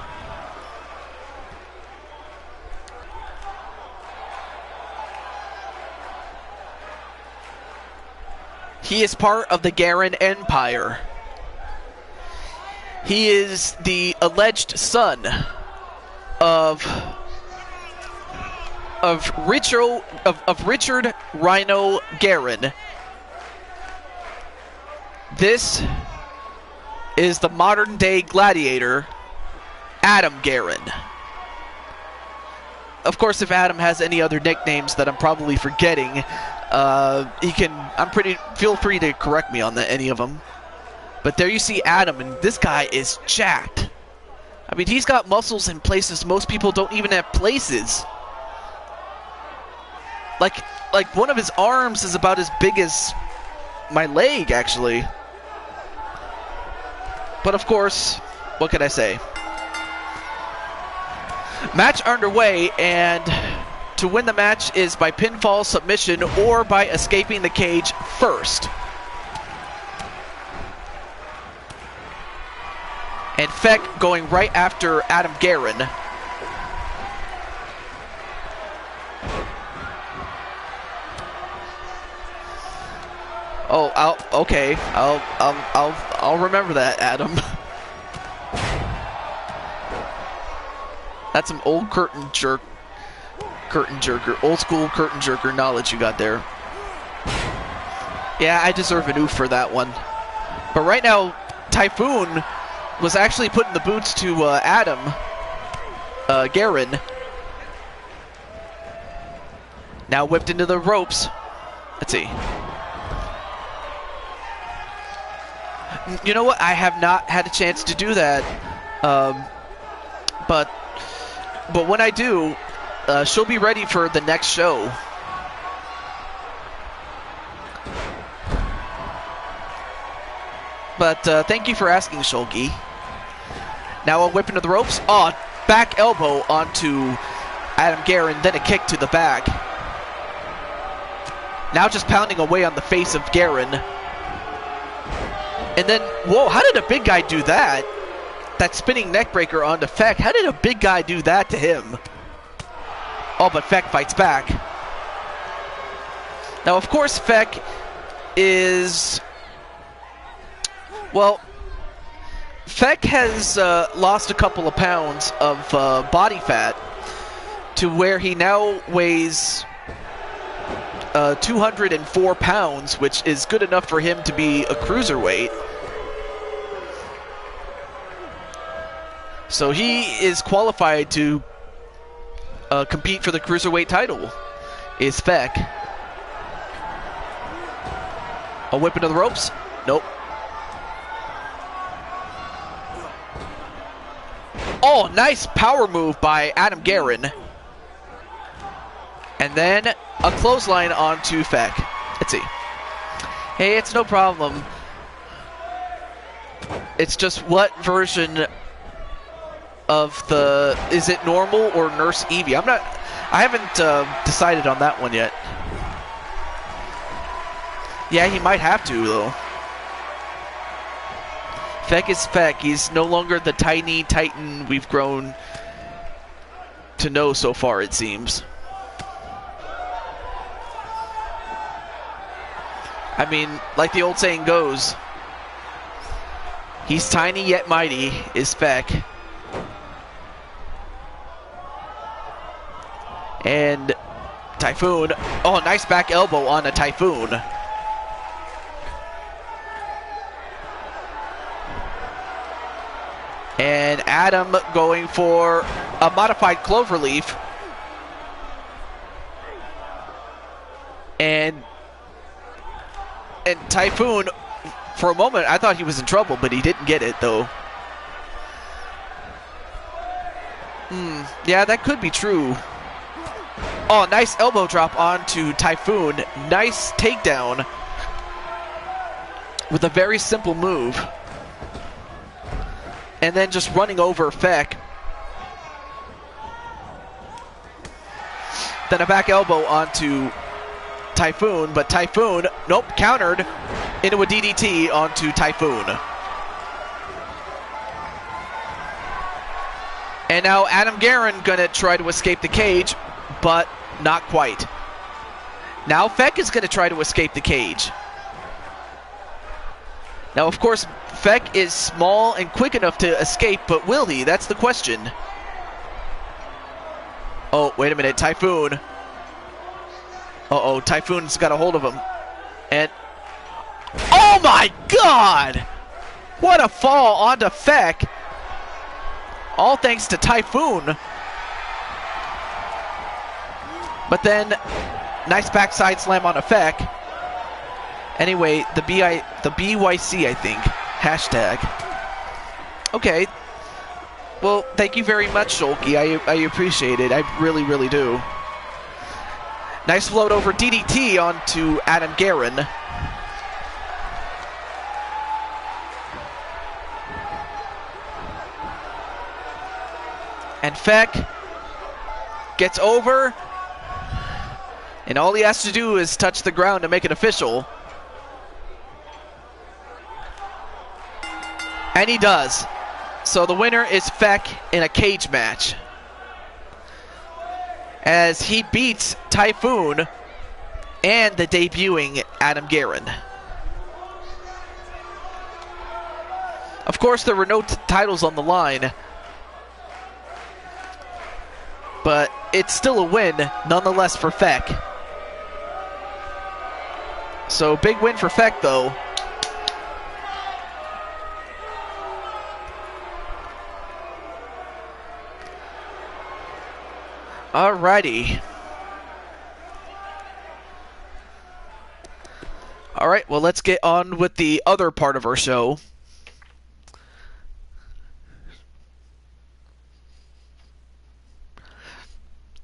He is part of the Garen Empire. He is the alleged son of Richard Rhino Garen. This is the modern day gladiator, Adam Garen. Of course, if Adam has any other nicknames that I'm probably forgetting, he can. Feel free to correct me on any of them. But there you see Adam, and this guy is jacked. I mean, he's got muscles in places most people don't even have places. Like one of his arms is about as big as my leg, actually. But of course, what can I say? Match underway, and to win the match is by pinfall, submission, or by escaping the cage first. And Feck going right after Adam Garen. Oh, okay. I'll remember that, Adam. That's some old curtain jerker, old school curtain jerker knowledge you got there. Yeah, I deserve an oof for that one. But right now, Typhoon was actually putting the boots to Adam Garen. Now whipped into the ropes. Let's see. You know what? I have not had a chance to do that. But when I do, she'll be ready for the next show. But thank you for asking, Shulky. Now a whip into the ropes. Oh, back elbow onto Adam Garen, then a kick to the back. Now just pounding away on the face of Garen. And then, whoa, how did a big guy do that? That spinning neckbreaker onto Feck. How did a big guy do that to him? Oh, but Feck fights back. Now, of course, Feck is... Well, Feck has lost a couple of pounds of body fat to where he now weighs 204 pounds, which is good enough for him to be a cruiserweight. So he is qualified to compete for the cruiserweight title, is Feck. A whip into the ropes? Nope. Oh, nice power move by Adam Garen. And then a clothesline onto Feck. Let's see. Hey, it's no problem. It's just what version of the... Is it normal or Nurse Evie? I haven't decided on that one yet. Yeah, he might have to, though. Feck is Feck. He's no longer the tiny titan we've grown to know so far, it seems. I mean, like the old saying goes, he's tiny yet mighty, is Feck. And Typhoon. Oh, nice back elbow on a Typhoon. And Adam going for a modified cloverleaf. And Typhoon, for a moment, I thought he was in trouble, but he didn't get it, though. Yeah, that could be true. Oh, nice elbow drop onto Typhoon. Nice takedown with a very simple move. And then just running over Feck. Then a back elbow onto Typhoon, but Typhoon, nope, countered into a DDT onto Typhoon. And now Adam Garen gonna try to escape the cage, but not quite. Now Feck is gonna try to escape the cage. Now, of course, Feck is small and quick enough to escape, but will he? That's the question. Oh, wait a minute. Typhoon. Uh-oh, Typhoon's got a hold of him. And... oh my god! What a fall onto Feck. All thanks to Typhoon. But then, nice backside slam on Feck. Anyway, the BYC, I think. Hashtag. Okay. Well, thank you very much, Shulky. I appreciate it. I really, really do. Nice float over DDT onto Adam Guerin. And Feck gets over. And all he has to do is touch the ground to make it official. And he does. So the winner is Feck in a cage match, as he beats Typhoon and the debuting Adam Guerin. Of course, there were no titles on the line, but it's still a win nonetheless for Feck. So big win for Feck, though. Alrighty. Alright, well, let's get on with the other part of our show.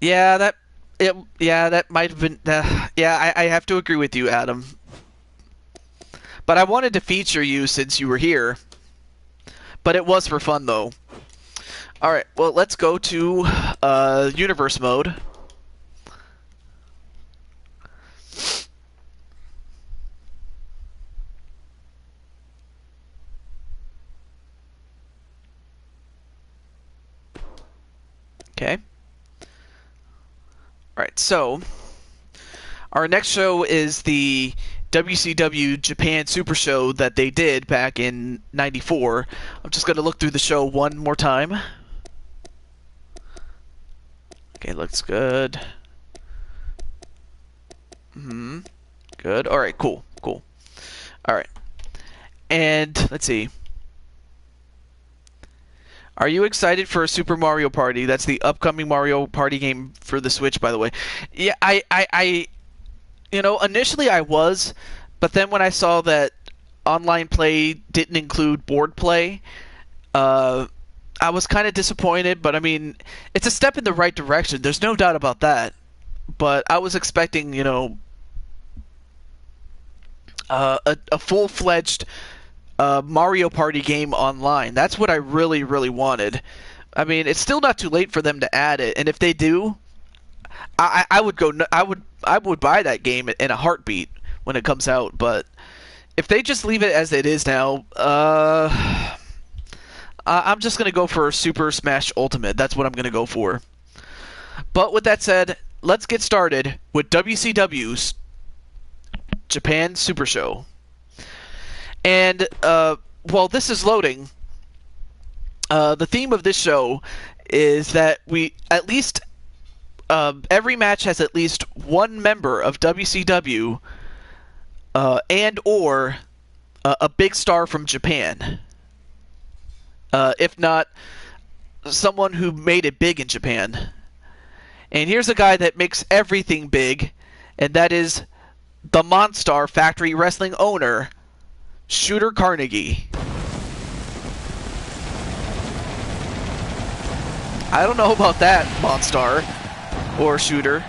Yeah, that might have been... yeah, I have to agree with you, Adam. But I wanted to feature you since you were here. But it was for fun, though. Alright, well, let's go to universe mode. Okay. Alright, so our next show is the WCW Japan Super Show that they did back in '94. I'm just going to look through the show one more time. Okay, looks good. Good. Alright, cool. Alright. And, let's see. Are you excited for Super Mario Party? That's the upcoming Mario Party game for the Switch, by the way. Yeah, I you know, initially I was, but then when I saw that online play didn't include board play, I was kind of disappointed, but I mean, it's a step in the right direction. There's no doubt about that. But I was expecting, you know, a full-fledged Mario Party game online. That's what I really, really wanted. I mean, it's still not too late for them to add it, and if they do, I would go. I would buy that game in a heartbeat when it comes out. But if they just leave it as it is now, I'm just gonna go for Super Smash Ultimate. That's what I'm gonna go for. But with that said, let's get started with WCW's Japan Super Show. And while this is loading, the theme of this show is that we at least every match has at least one member of WCW and or a big star from Japan. If not, someone who made it big in Japan. And here's a guy that makes everything big, and that is the Monstar Factory Wrestling owner, Shooter Carnegie. I don't know about that, Monstar or Shooter.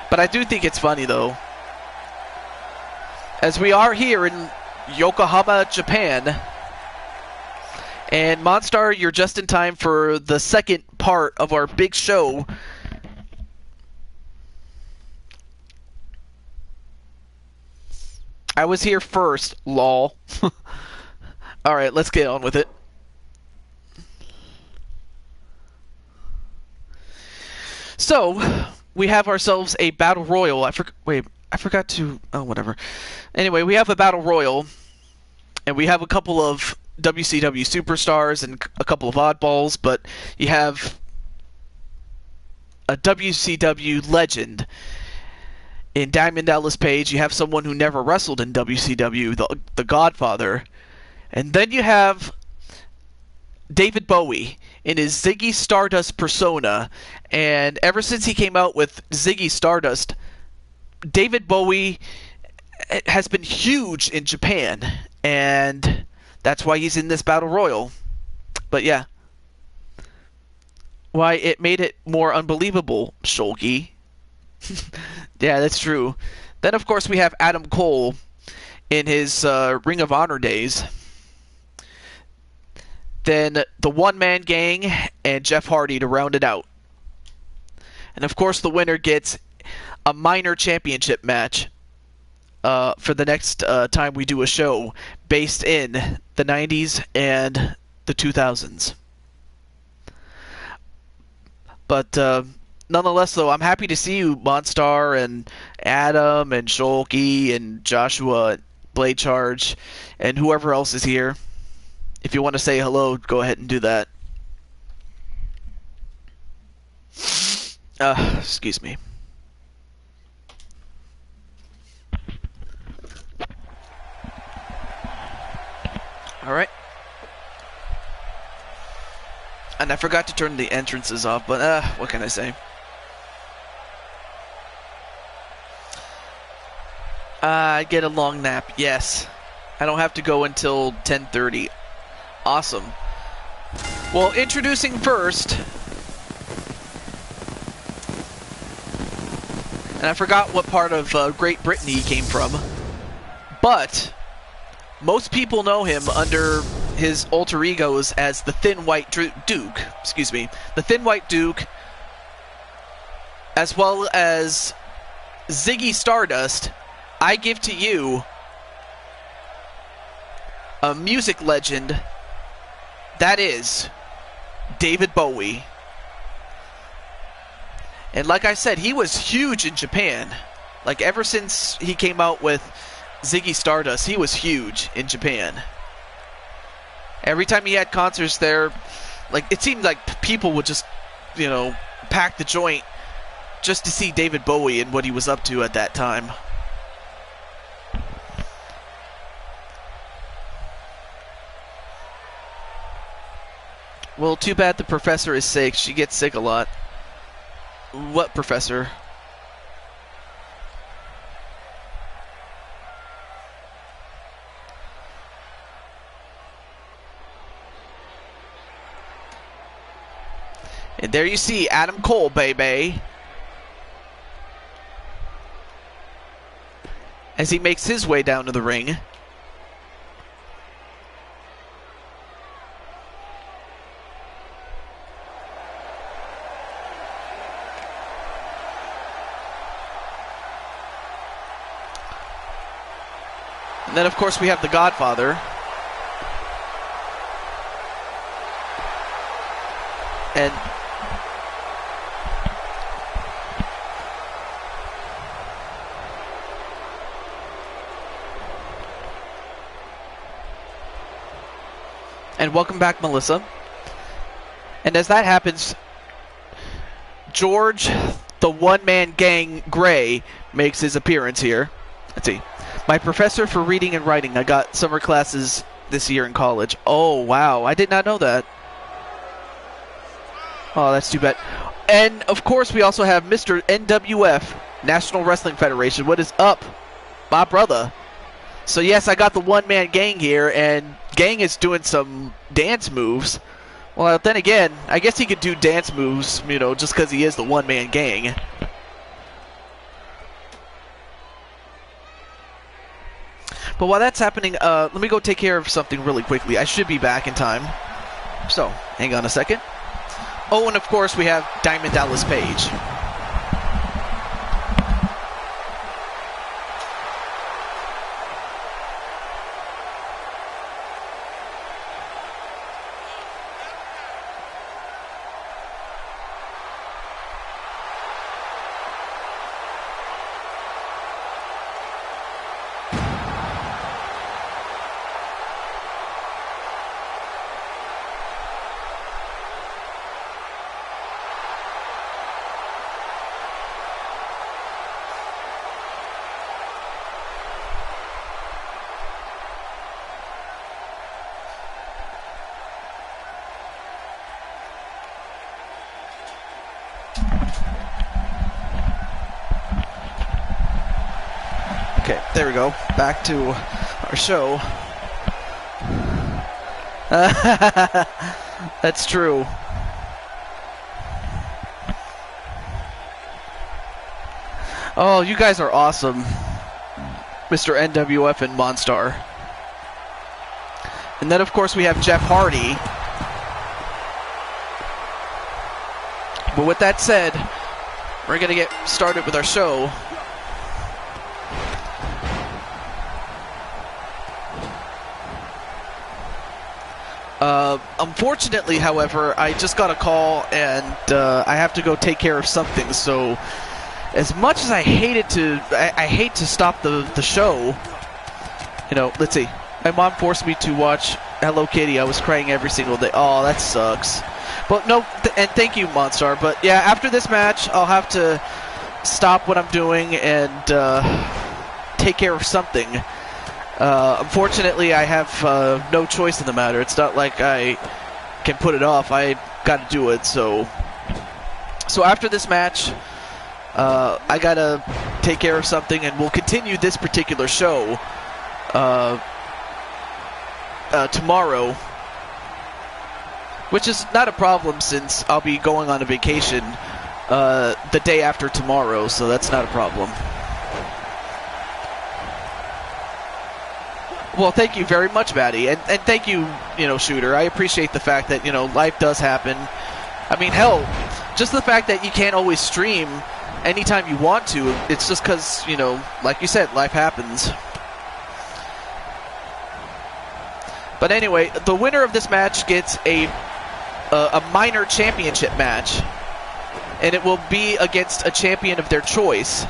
But I do think it's funny, though, as we are here in Yokohama, Japan. And Monstar, you're just in time for the second part of our big show. I was here first, lol. Alright, let's get on with it. So, we have ourselves a battle royal. Wait, I forgot to... Oh, whatever. Anyway, we have a battle royal, and we have a couple of WCW superstars and a couple of oddballs, but you have a WCW legend in Diamond Dallas Page. You have someone who never wrestled in WCW, the Godfather. And then you have David Bowie in his Ziggy Stardust persona. And ever since he came out with Ziggy Stardust, David Bowie has been huge in Japan. And that's why he's in this Battle Royal. But yeah. Why, it made it more unbelievable, Shulky. Yeah, that's true. Then, of course, we have Adam Cole in his Ring of Honor days. Then the One Man Gang and Jeff Hardy to round it out. And, of course, the winner gets a minor championship match for the next time we do a show based in the 90s and the 2000s. But nonetheless, though, I'm happy to see you, Monstar, and Adam, and Shulky, and Joshua, Blade Charge, and whoever else is here. If you want to say hello, go ahead and do that. Excuse me. Alright. And I forgot to turn the entrances off, but what can I say? I get a long nap, yes. I don't have to go until 10:30. Awesome. Well, introducing first, and I forgot what part of Great Britain he came from, but most people know him under his alter egos as the Thin White Duke, excuse me, the Thin White Duke, as well as Ziggy Stardust. I give to you a music legend that is David Bowie. And like I said, he was huge in Japan. Like, ever since he came out with Ziggy Stardust, he was huge in Japan. Every time he had concerts there, like, it seemed like people would just, you know, pack the joint just to see David Bowie and what he was up to at that time. Well, too bad the professor is sick. She gets sick a lot. What professor? And there you see Adam Cole, baby, as he makes his way down to the ring. And then, of course, we have the Godfather. And welcome back, Melissa. And as that happens, George, the one-man gang Gray, makes his appearance here. Let's see. My professor for reading and writing. I got summer classes this year in college. Oh, wow. I did not know that. Oh, that's too bad. And, of course, we also have Mr. NWF, National Wrestling Federation. What is up, my brother? So, yes, I got the one-man gang here, and Gang is doing some dance moves. Well, then again, I guess he could do dance moves, you know, just because he is the one-man gang. But while that's happening, let me go take care of something really quickly. I should be back in time. So, hang on a second. Oh, and of course, we have Diamond Dallas Page. Okay, there we go. Back to our show. That's true. Oh, you guys are awesome, Mr. NWF and Monstar. And then, of course, we have Jeff Hardy. But with that said, we're going to get started with our show. Unfortunately, however, I just got a call and I have to go take care of something. So, as much as I hate to stop the show. You know, let's see. My mom forced me to watch Hello Kitty. I was crying every single day. Oh, that sucks. But no, and thank you, Monstar. But yeah, after this match, I'll have to stop what I'm doing and take care of something. Unfortunately, I have no choice in the matter. It's not like I can put it off. I got to do it. So after this match, I gotta take care of something, and we'll continue this particular show tomorrow, which is not a problem since I'll be going on a vacation the day after tomorrow, so that's not a problem. Well, thank you very much, Maddie, and thank you, Shooter. I appreciate the fact that, life does happen. I mean, hell, just the fact that you can't always stream anytime you want to, it's just because, like you said, life happens. But anyway, the winner of this match gets a minor championship match, and it will be against a champion of their choice.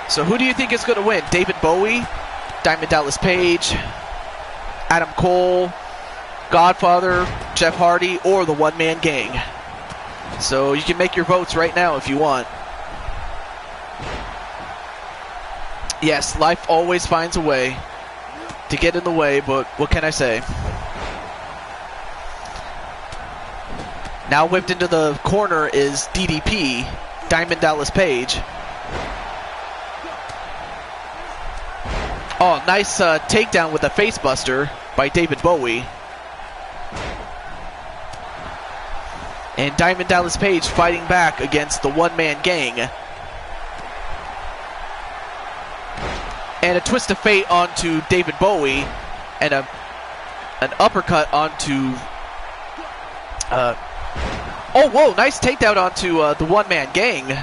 So who do you think is going to win? David Bowie, Diamond Dallas Page, Adam Cole, Godfather, Jeff Hardy, or the one-man gang? So you can make your votes right now if you want. Yes, life always finds a way to get in the way, but what can I say? Now whipped into the corner is DDP, Diamond Dallas Page. Oh, nice takedown with a facebuster by David Bowie. And Diamond Dallas Page fighting back against the one-man gang. And a twist of fate onto David Bowie, and an uppercut onto... oh, whoa, nice takedown onto the one-man gang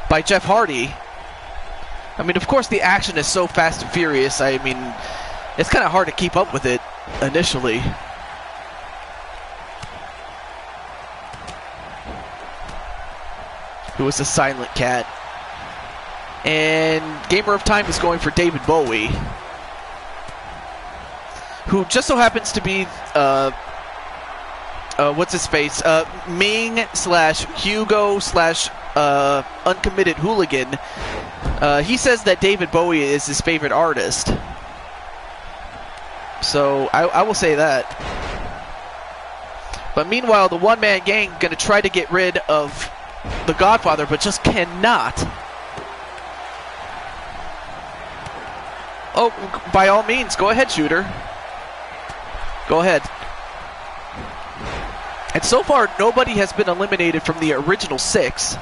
by Jeff Hardy. I mean, of course, the action is so fast and furious. I mean, it's kind of hard to keep up with it initially. Who was a silent cat. And Gamer of Time is going for David Bowie, who just so happens to be, what's his face? Ming / Hugo / Uncommitted Hooligan. He says that David Bowie is his favorite artist. So I will say that. But meanwhile, the one-man gang going to try to get rid of the Godfather, but just cannot. Oh, by all means, go ahead, Shooter. Go ahead. And so far, nobody has been eliminated from the original 6.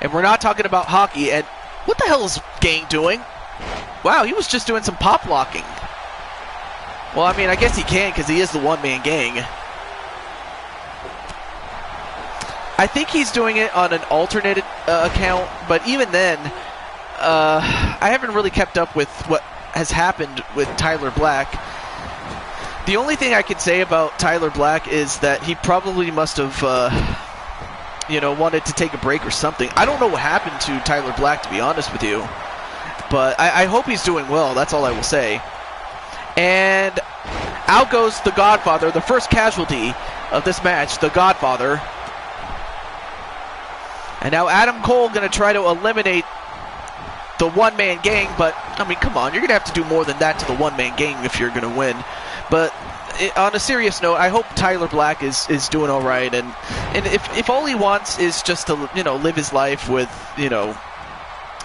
And we're not talking about hockey. And what the hell is Gang doing? Wow, he was just doing some pop locking. Well, I mean, I guess he can because he is the one-man gang. I think he's doing it on an alternate account, but even then, I haven't really kept up with what has happened with Tyler Black. The only thing I can say about Tyler Black is that he probably must have, wanted to take a break or something. I don't know what happened to Tyler Black, to be honest with you. But I hope he's doing well. That's all I will say. And out goes the Godfather, the first casualty of this match, the Godfather. And now Adam Cole going to try to eliminate the one-man gang, but, I mean, come on, you're going to have to do more than that to the one-man gang if you're going to win. But on a serious note, I hope Tyler Black is doing all right, and if all he wants is just to live his life with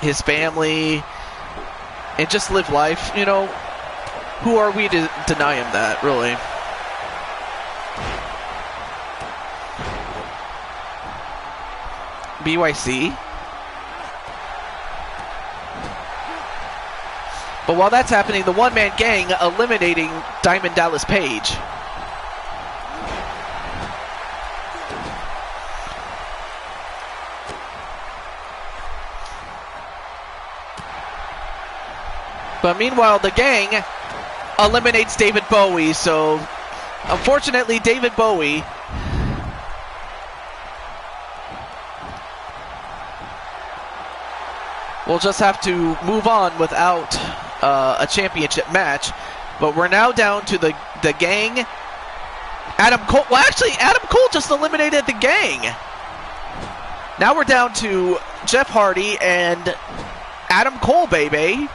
his family and just live life, who are we to deny him that, really? BYC. But while that's happening, the one-man gang eliminating Diamond Dallas Page. But meanwhile, the gang eliminates David Bowie, so unfortunately, David Bowie will just have to move on without a championship match. But we're now down to the gang. Adam Cole. Well, actually, Adam Cole just eliminated the gang. Now we're down to Jeff Hardy and Adam Cole, baby.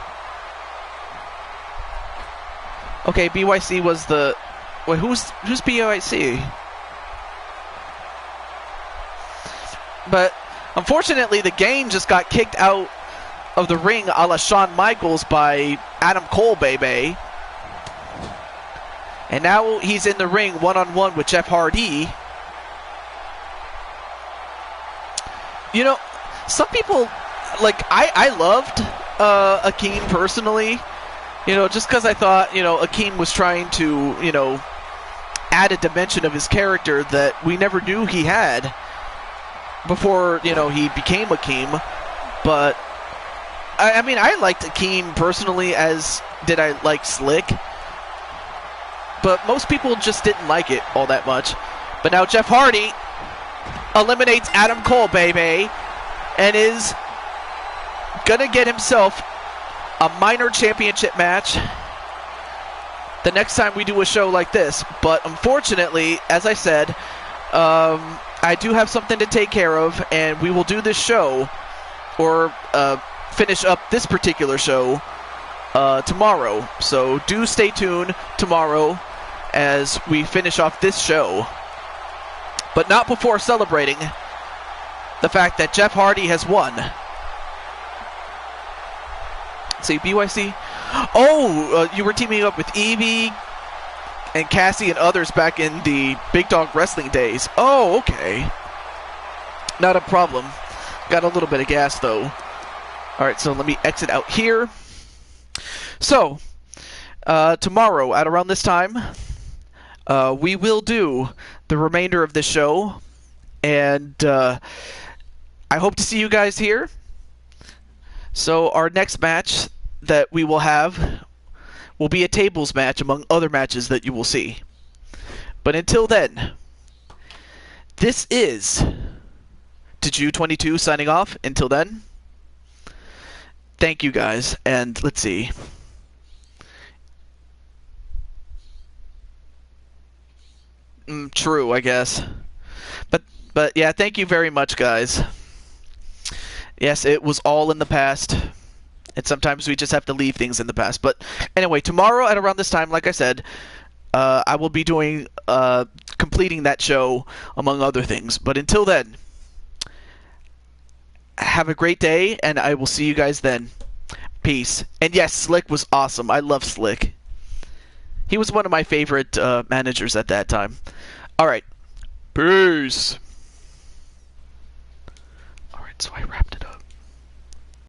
Okay, BYC was the... Wait, who's BYC? But unfortunately, the gang just got kicked out of the ring a la Shawn Michaels by Adam Cole, baby. And now he's in the ring one-on-one with Jeff Hardy. Some people, I loved Akeem personally. Just because I thought, Akeem was trying to, add a dimension of his character that we never knew he had before, he became Akeem. But, I liked Akeem personally, as did I like Slick. But most people just didn't like it all that much. But now Jeff Hardy eliminates Adam Cole, baby, and is gonna get himself a minor championship match the next time we do a show like this. But unfortunately, as I said, I do have something to take care of, and we will do this show, or finish up this particular show, tomorrow. So do stay tuned tomorrow as we finish off this show. But not before celebrating the fact that Jeff Hardy has won. Say BYC. Oh, you were teaming up with Evie and Cassie and others back in the Big Dog Wrestling days. Oh, okay. Not a problem. Got a little bit of gas, though. Alright, so let me exit out here. So, tomorrow at around this time, we will do the remainder of this show. And I hope to see you guys here. So our next match that we will have will be a tables match among other matches that you will see. But until then, this is Deju22 signing off. Until then, thank you guys, and let's see. True, I guess. But yeah, thank you very much, guys. Yes, it was all in the past, and sometimes we just have to leave things in the past. But anyway, tomorrow at around this time, like I said, I will be doing completing that show, among other things. But until then, have a great day, and I will see you guys then. Peace. And yes, Slick was awesome. I love Slick. He was one of my favorite managers at that time. Alright. Peace. Alright, so I wrap